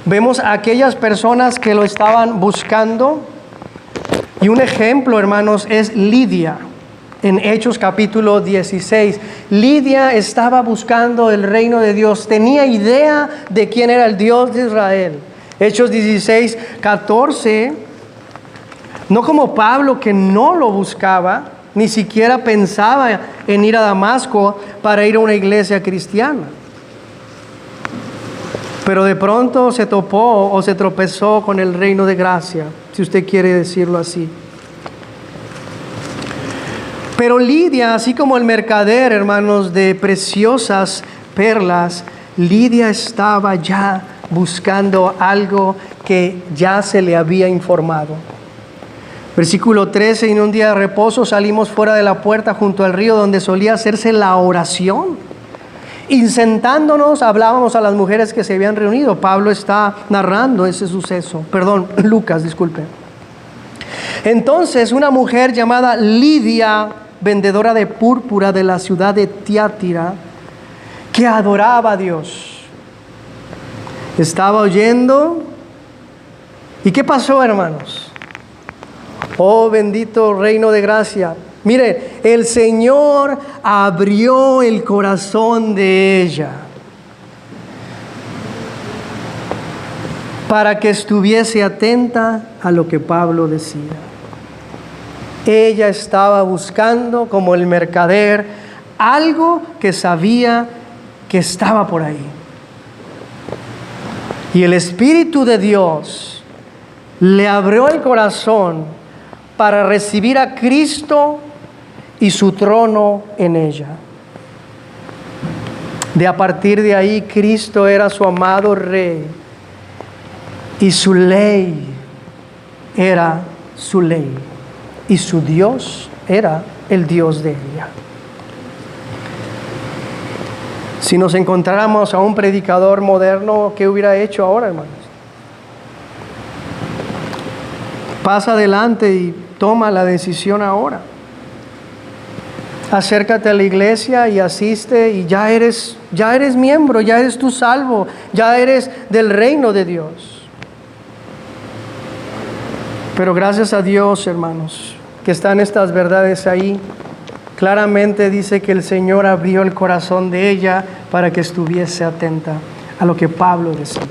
Vemos a aquellas personas que lo estaban buscando. Y un ejemplo, hermanos, es Lidia. En Hechos capítulo 16, Lidia estaba buscando el reino de Dios, tenía idea de quién era el Dios de Israel. Hechos 16, 14, no como Pablo, que no lo buscaba, ni siquiera pensaba en ir a Damasco para ir a una iglesia cristiana. Pero de pronto se topó o se tropezó con el reino de gracia, si usted quiere decirlo así. Pero Lidia, así como el mercader, hermanos, de preciosas perlas, Lidia estaba ya buscando algo que ya se le había informado. Versículo 13, en un día de reposo salimos fuera de la puerta junto al río donde solía hacerse la oración. Y sentándonos hablábamos a las mujeres que se habían reunido. Pablo está narrando ese suceso. Lucas, disculpe. Entonces una mujer llamada Lidia, vendedora de púrpura de la ciudad de Tiatira, que adoraba a Dios, estaba oyendo. ¿Y qué pasó, hermanos? Oh, bendito reino de gracia. Mire, el Señor abrió el corazón de ella para que estuviese atenta a lo que Pablo decía. Ella estaba buscando, como el mercader, algo que sabía que estaba por ahí. Y el Espíritu de Dios le abrió el corazón para recibir a Cristo y su trono en ella. A partir de ahí, Cristo era su amado Rey y su ley era su ley. Y su Dios era el Dios de ella. Si nos encontráramos a un predicador moderno, ¿qué hubiera hecho ahora, hermanos? Pasa adelante y toma la decisión ahora. Acércate a la iglesia y asiste y ya eres miembro, ya eres tú salvo, ya eres del reino de Dios. Pero gracias a Dios, hermanos, que están estas verdades ahí. Claramente dice que el Señor abrió el corazón de ella para que estuviese atenta a lo que Pablo decía.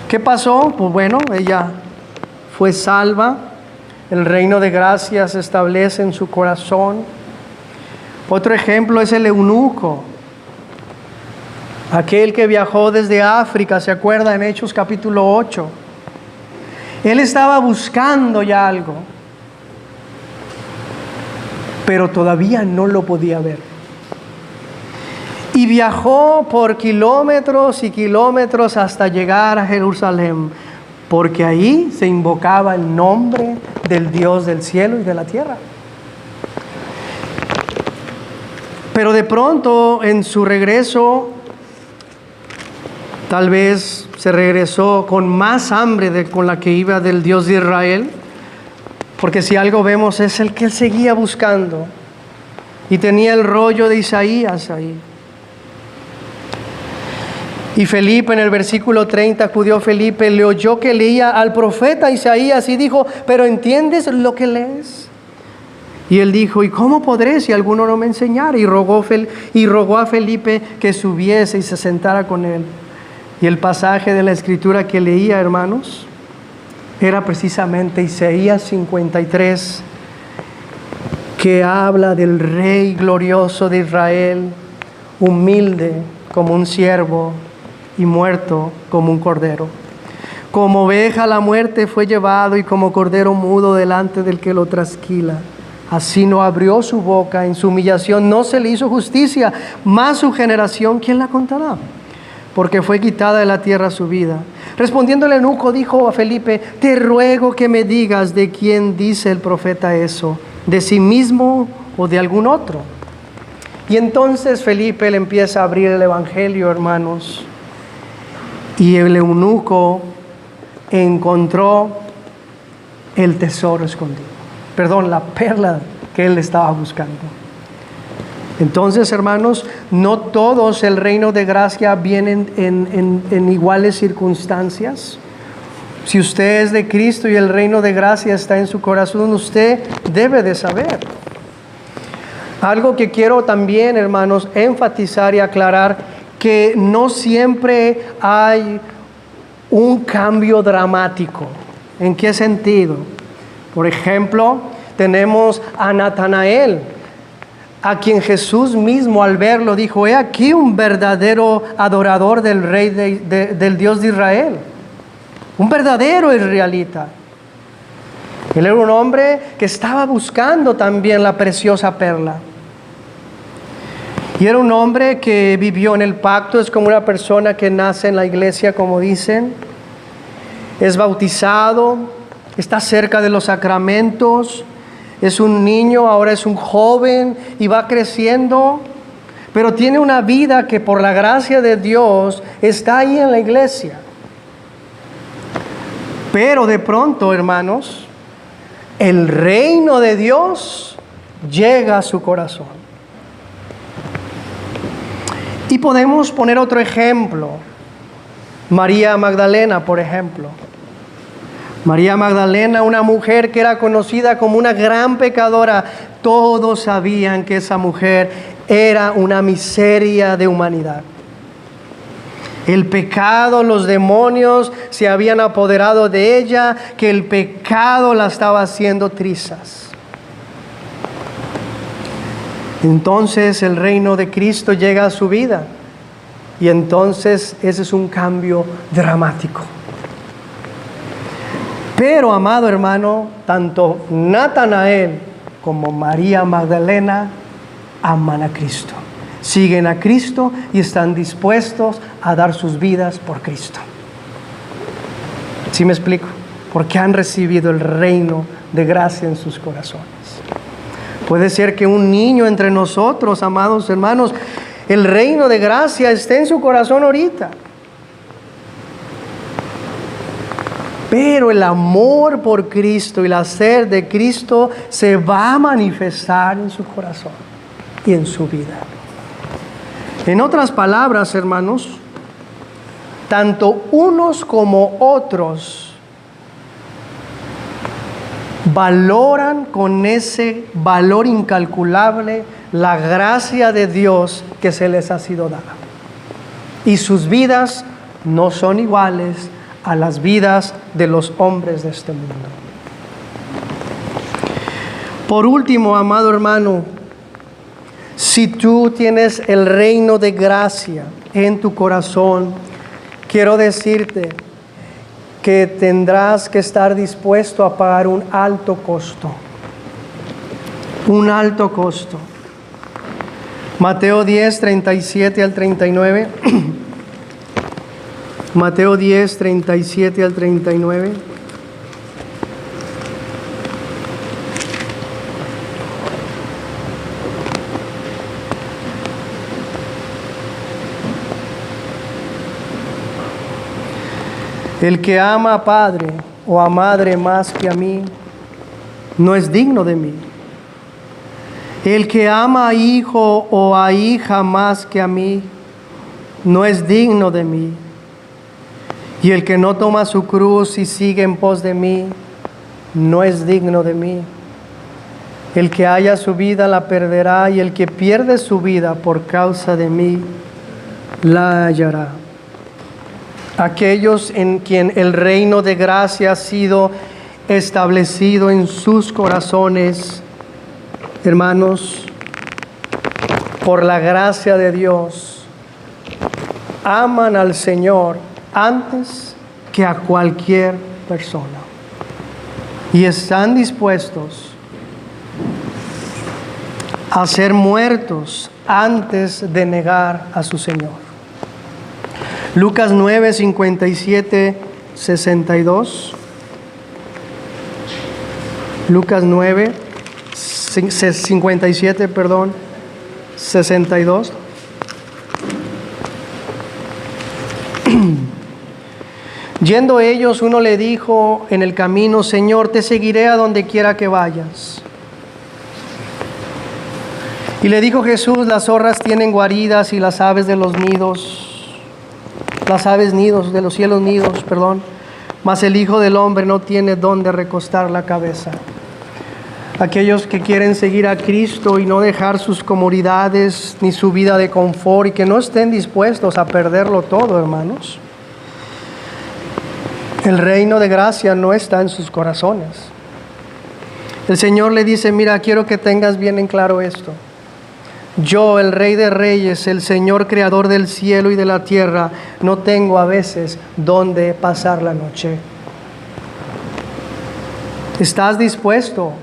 ¿Qué pasó? Pues bueno, ella fue salva. El reino de gracia se establece en su corazón. Otro ejemplo es el eunuco, aquel que viajó desde África, ¿se acuerda? En Hechos capítulo 8. Él estaba buscando ya algo, pero todavía no lo podía ver. Y viajó por kilómetros y kilómetros hasta llegar a Jerusalén, porque ahí se invocaba el nombre del Dios del cielo y de la tierra. Pero de pronto, en su regreso, tal vez se regresó con más hambre con la que iba del Dios de Israel, porque si algo vemos es el que él seguía buscando y tenía el rollo de Isaías ahí. Y Felipe, en el versículo 30, acudió Felipe, le oyó que leía al profeta Isaías y dijo: ¿pero entiendes lo que lees? Y él dijo: ¿y cómo podré si alguno no me enseñara? Y rogó a Felipe que subiese y se sentara con él. Y el pasaje de la escritura que leía, hermanos, era precisamente Isaías 53, que habla del Rey glorioso de Israel, humilde como un siervo y muerto como un cordero. Como oveja a la muerte fue llevado, y como cordero mudo delante del que lo trasquila. Así no abrió su boca, en su humillación no se le hizo justicia. Mas su generación, ¿quién la contará? Porque fue quitada de la tierra su vida. Respondiendo el eunuco, dijo a Felipe: te ruego que me digas de quién dice el profeta eso, de sí mismo o de algún otro. Y entonces Felipe le empieza a abrir el evangelio, hermanos. Y el eunuco encontró el tesoro escondido. La perla que él estaba buscando. Entonces, hermanos, no todos el reino de gracia vienen en iguales circunstancias. Si usted es de Cristo y el reino de gracia está en su corazón, usted debe de saber. Algo que quiero también, hermanos, enfatizar y aclarar, que no siempre hay un cambio dramático. ¿En qué sentido? Por ejemplo, tenemos a Natanael, a quien Jesús mismo al verlo dijo: he aquí un verdadero adorador del Rey del Dios de Israel, un verdadero israelita. Él era un hombre que estaba buscando también la preciosa perla. Y era un hombre que vivió en el pacto. Es como una persona que nace en la iglesia, como dicen. Es bautizado, está cerca de los sacramentos. Es un niño, ahora es un joven y va creciendo. Pero tiene una vida que por la gracia de Dios está ahí en la iglesia. Pero de pronto, hermanos, el reino de Dios llega a su corazón. Y podemos poner otro ejemplo. María Magdalena, por ejemplo. María Magdalena, una mujer que era conocida como una gran pecadora. Todos sabían que esa mujer era una miseria de humanidad. El pecado, los demonios se habían apoderado de ella, que el pecado la estaba haciendo trizas. Entonces el reino de Cristo llega a su vida, y entonces ese es un cambio dramático. Pero, amado hermano, tanto Natanael como María Magdalena aman a Cristo, siguen a Cristo y están dispuestos a dar sus vidas por Cristo. ¿Sí me explico? Porque han recibido el reino de gracia en sus corazones. Puede ser que un niño entre nosotros, amados hermanos, el reino de gracia esté en su corazón ahorita. Pero el amor por Cristo y el hacer de Cristo se va a manifestar en su corazón y en su vida. En otras palabras, hermanos, tanto unos como otros valoran con ese valor incalculable la gracia de Dios que se les ha sido dada. Y sus vidas no son iguales a las vidas de los hombres de este mundo. Por último, amado hermano, si tú tienes el reino de gracia en tu corazón, quiero decirte que tendrás que estar dispuesto a pagar un alto costo. Un alto costo. Mateo 10, 37 al 39. Mateo 10, 37 al 39. El que ama a padre o a madre más que a mí, no es digno de mí. El que ama a hijo o a hija más que a mí, no es digno de mí. Y el que no toma su cruz y sigue en pos de mí, no es digno de mí. El que haya su vida la perderá, y el que pierde su vida por causa de mí, la hallará. Aquellos en quien el reino de gracia ha sido establecido en sus corazones, hermanos, por la gracia de Dios, aman al Señor antes que a cualquier persona, y están dispuestos a ser muertos antes de negar a su Señor. Lucas 9, 57, 62. Lucas 9, 57, perdón, 62. Yendo ellos, uno le dijo en el camino: Señor, te seguiré a donde quiera que vayas. Y le dijo Jesús: las zorras tienen guaridas y las aves de los nidos de los cielos nidos, mas el Hijo del Hombre no tiene dónde recostar la cabeza. Aquellos que quieren seguir a Cristo y no dejar sus comodidades ni su vida de confort, y que no estén dispuestos a perderlo todo, hermanos, el reino de gracia no está en sus corazones. El Señor le dice: mira, quiero que tengas bien en claro esto. Yo, el Rey de Reyes, el Señor creador del cielo y de la tierra, no tengo a veces dónde pasar la noche. ¿Estás dispuesto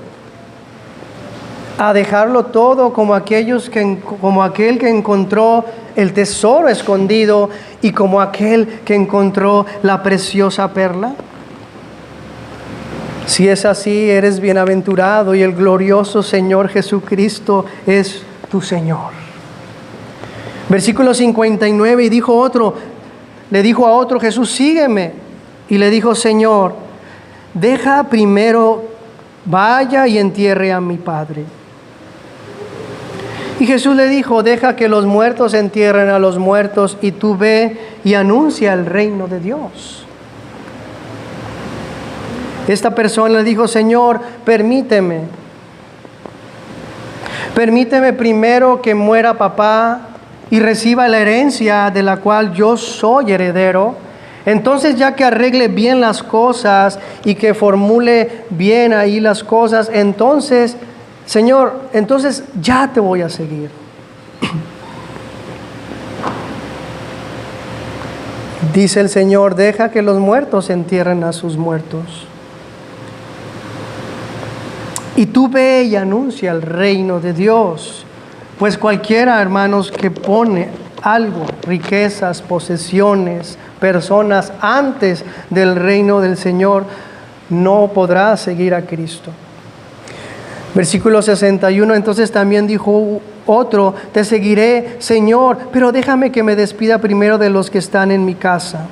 a dejarlo todo como aquel que encontró el tesoro escondido y como aquel que encontró la preciosa perla? Si es así, eres bienaventurado y el glorioso Señor Jesucristo es tu Señor. Versículo 59, y le dijo a otro Jesús: sígueme. Y le dijo: Señor, deja primero, vaya y entierre a mi Padre. Y Jesús le dijo: deja que los muertos entierren a los muertos, y tú ve y anuncia el reino de Dios. Esta persona le dijo: Señor, permíteme primero que muera papá y reciba la herencia de la cual yo soy heredero. Entonces, ya que arregle bien las cosas y que formule bien ahí las cosas, entonces, Señor, entonces ya te voy a seguir. Dice el Señor: deja que los muertos entierren a sus muertos. Y tú ve y anuncia el reino de Dios. Pues cualquiera, hermanos, que pone algo, riquezas, posesiones, personas antes del reino del Señor, no podrá seguir a Cristo. Versículo 61, entonces también dijo otro: te seguiré, Señor, pero déjame que me despida primero de los que están en mi casa.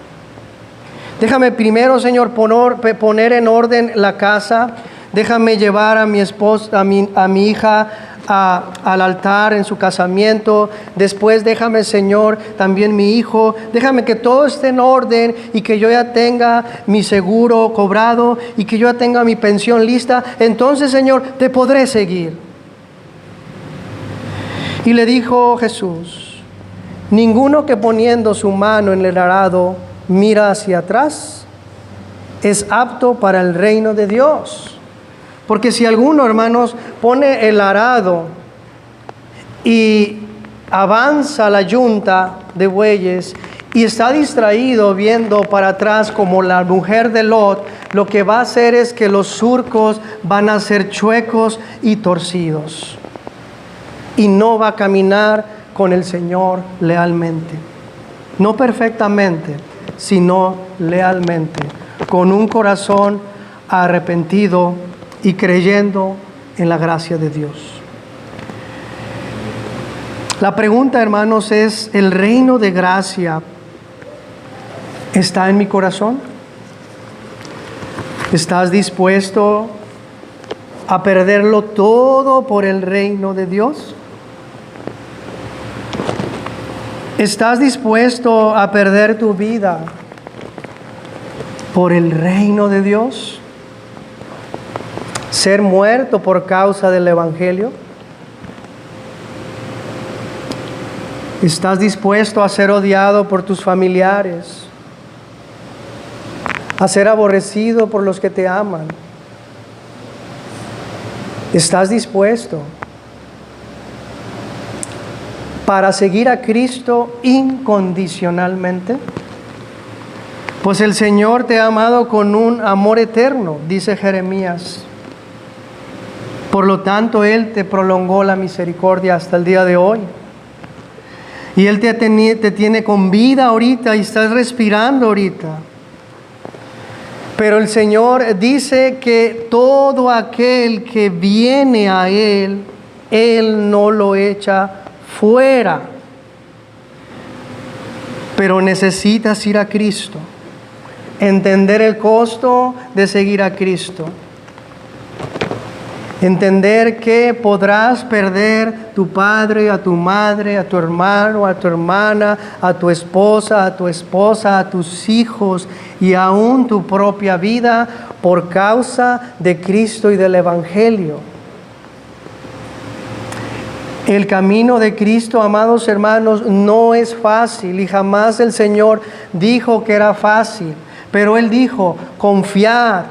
Déjame primero, Señor, poner en orden la casa. Déjame llevar a mi esposa, a mi hija al altar en su casamiento. Después déjame, Señor, también mi hijo. Déjame que todo esté en orden y que yo ya tenga mi seguro cobrado y que yo ya tenga mi pensión lista. Entonces, Señor, te podré seguir. Y le dijo Jesús: ninguno que poniendo su mano en el arado mira hacia atrás es apto para el reino de Dios. Porque si alguno, hermanos, pone el arado y avanza la yunta de bueyes y está distraído viendo para atrás como la mujer de Lot, lo que va a hacer es que los surcos van a ser chuecos y torcidos. Y no va a caminar con el Señor lealmente. No perfectamente, sino lealmente, con un corazón arrepentido y creyendo en la gracia de Dios. La pregunta, hermanos, es: ¿el reino de gracia está en mi corazón? ¿Estás dispuesto a perderlo todo por el reino de Dios? ¿Estás dispuesto a perder tu vida por el reino de Dios? ¿Ser muerto por causa del Evangelio? ¿Estás dispuesto a ser odiado por tus familiares? ¿A ser aborrecido por los que te aman? ¿Estás dispuesto para seguir a Cristo incondicionalmente? Pues el Señor te ha amado con un amor eterno, dice Jeremías. Por lo tanto, Él te prolongó la misericordia hasta el día de hoy. Y Él te tiene con vida ahorita y estás respirando ahorita. Pero el Señor dice que todo aquel que viene a Él, Él no lo echa fuera. Pero necesitas ir a Cristo, entender el costo de seguir a Cristo. Entender que podrás perder tu padre, a tu madre, a tu hermano, a tu hermana, a tu esposa, a tus hijos y aún tu propia vida por causa de Cristo y del Evangelio. El camino de Cristo, amados hermanos, no es fácil y jamás el Señor dijo que era fácil, pero Él dijo, confiad,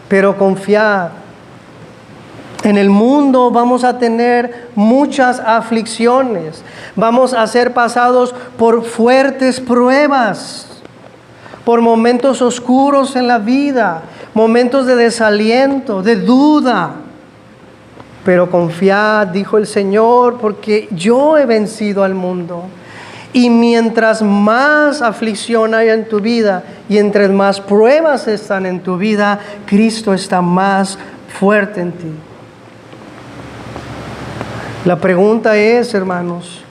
pero confiad. En el mundo vamos a tener muchas aflicciones, vamos a ser pasados por fuertes pruebas, por momentos oscuros en la vida, momentos de desaliento, de duda. Pero confiad, dijo el Señor, porque yo he vencido al mundo. Y mientras más aflicción hay en tu vida y entre más pruebas están en tu vida, Cristo está más fuerte en ti. La pregunta es, hermanos,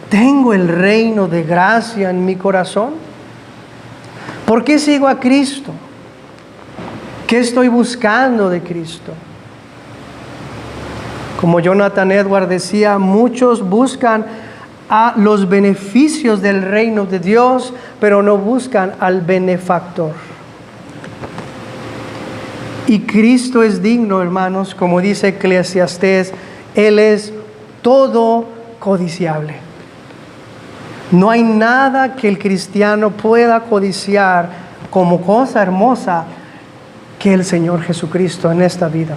¿tengo el reino de gracia en mi corazón? ¿Por qué sigo a Cristo? ¿Qué estoy buscando de Cristo? Como Jonathan Edwards decía, muchos buscan a los beneficios del reino de Dios, pero no buscan al benefactor. Y Cristo es digno, hermanos, como dice Eclesiastés, Él es todo codiciable. No hay nada que el cristiano pueda codiciar como cosa hermosa que el Señor Jesucristo en esta vida.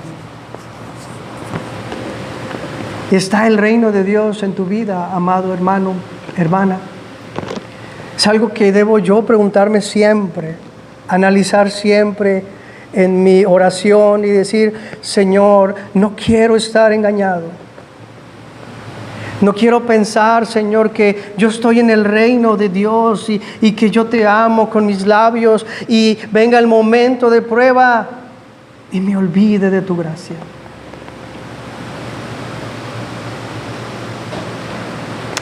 ¿Está el reino de Dios en tu vida, amado hermano, hermana? Es algo que debo yo preguntarme siempre, analizar siempre en mi oración y decir, Señor, no quiero estar engañado. No quiero pensar, Señor, que yo estoy en el reino de Dios y que yo te amo con mis labios y venga el momento de prueba y me olvide de tu gracia.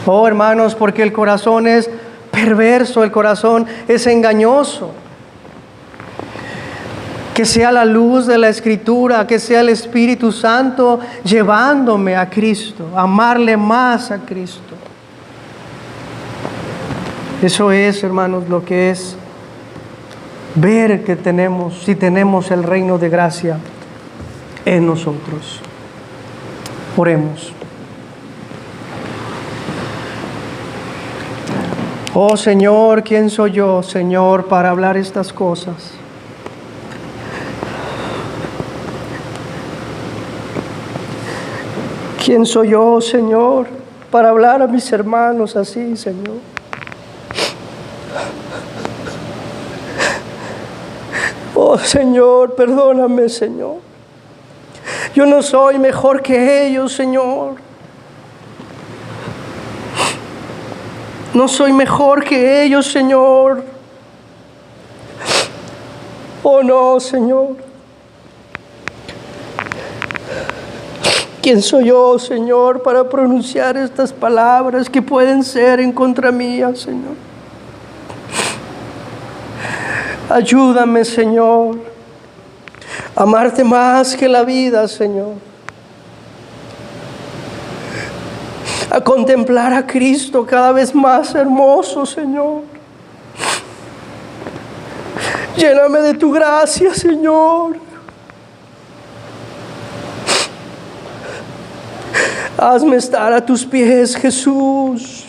Oh, hermanos, porque el corazón es perverso, el corazón es engañoso. Que sea la luz de la Escritura, que sea el Espíritu Santo llevándome a Cristo, a amarle más a Cristo. Eso es, hermanos, lo que es ver que tenemos, si tenemos el reino de gracia en nosotros. Oremos. Oh Señor, ¿quién soy yo, Señor, para hablar estas cosas? ¿Quién soy yo, Señor, para hablar a mis hermanos así, Señor? Oh, Señor, perdóname, Señor. Yo no soy mejor que ellos, Señor. No soy mejor que ellos, Señor. Oh, no, Señor. ¿Quién soy yo, Señor, para pronunciar estas palabras que pueden ser en contra mía, Señor? Ayúdame, Señor, a amarte más que la vida, Señor. A contemplar a Cristo cada vez más hermoso, Señor. Lléname de tu gracia, Señor. Hazme estar a tus pies, Jesús,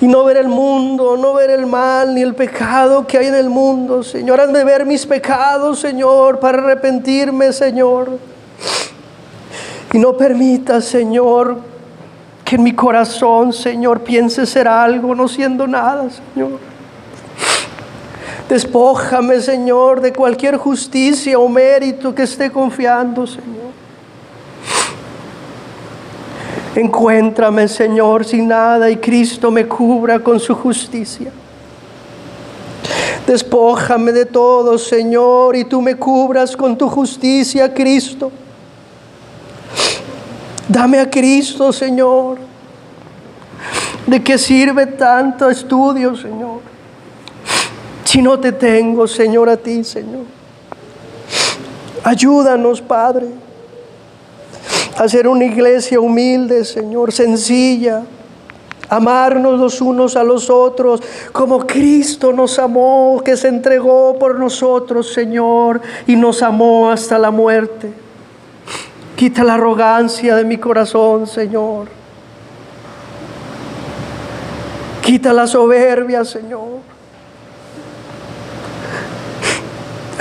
y no ver el mundo, no ver el mal ni el pecado que hay en el mundo, Señor. Hazme ver mis pecados, Señor, para arrepentirme, Señor. Y no permita, Señor, que en mi corazón, Señor, piense ser algo, no siendo nada, Señor. Despójame, Señor, de cualquier justicia o mérito que esté confiando, Señor. Encuéntrame, Señor, sin nada y Cristo me cubra con su justicia. Despójame de todo, Señor, y tú me cubras con tu justicia, Cristo. Dame a Cristo, Señor. ¿De qué sirve tanto estudio, Señor, si no te tengo, Señor, a ti, Señor? Ayúdanos, Padre. a ser una iglesia humilde, Señor, sencilla, amarnos los unos a los otros como Cristo nos amó, que se entregó por nosotros, Señor, y nos amó hasta la muerte. Quita la arrogancia de mi corazón, Señor. Quita la soberbia, Señor.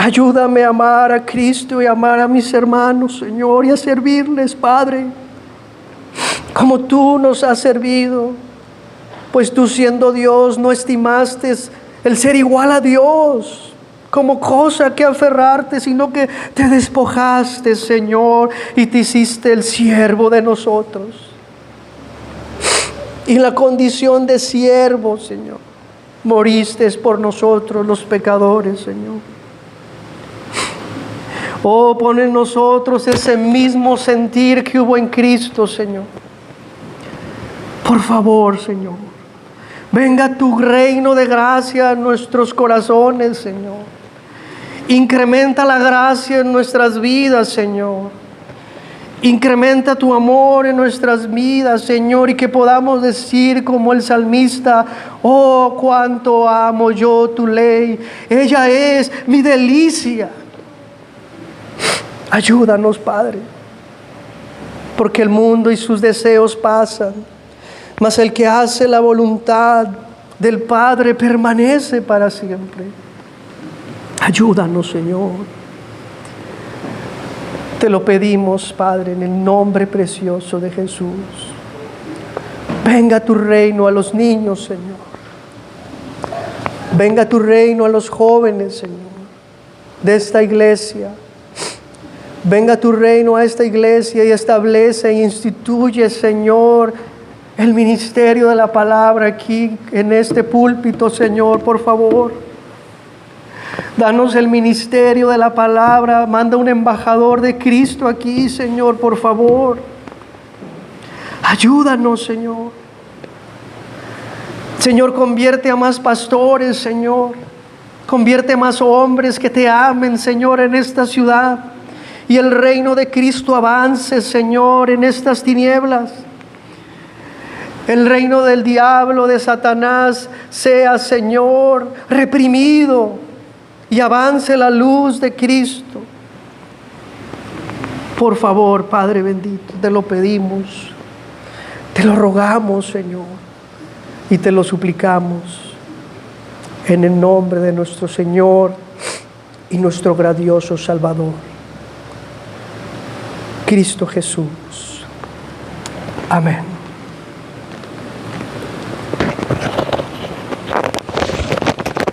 Ayúdame a amar a Cristo y a amar a mis hermanos, Señor, y a servirles, Padre, como tú nos has servido. Pues tú, siendo Dios, no estimaste el ser igual a Dios como cosa que aferrarte, sino que te despojaste, Señor, y te hiciste el siervo de nosotros. Y en la condición de siervo, Señor, moriste por nosotros los pecadores, Señor. Oh, pon en nosotros ese mismo sentir que hubo en Cristo, Señor. Por favor, Señor, venga tu reino de gracia en nuestros corazones, Señor. Incrementa la gracia en nuestras vidas, Señor. Incrementa tu amor en nuestras vidas, Señor, y que podamos decir como el salmista: oh, cuánto amo yo tu ley, ella es mi delicia. Ayúdanos, Padre, porque el mundo y sus deseos pasan, mas el que hace la voluntad del Padre permanece para siempre. Ayúdanos, Señor. Te lo pedimos, Padre, en el nombre precioso de Jesús. Venga tu reino a los niños, Señor. Venga tu reino a los jóvenes, Señor, de esta iglesia. Venga tu reino a esta iglesia y establece e instituye, Señor, el ministerio de la palabra aquí en este púlpito, Señor, por favor. Danos el ministerio de la palabra. Manda un embajador de Cristo aquí, Señor, por favor. Ayúdanos, Señor. Señor, convierte a más pastores, Señor. Convierte a más hombres que te amen, Señor, en esta ciudad. Y el reino de Cristo avance, Señor, en estas tinieblas. El reino del diablo, de Satanás, sea, Señor, reprimido y avance la luz de Cristo. Por favor, Padre bendito, te lo pedimos, te lo rogamos, Señor, y te lo suplicamos en el nombre de nuestro Señor y nuestro grandioso Salvador, Cristo Jesús. Amén.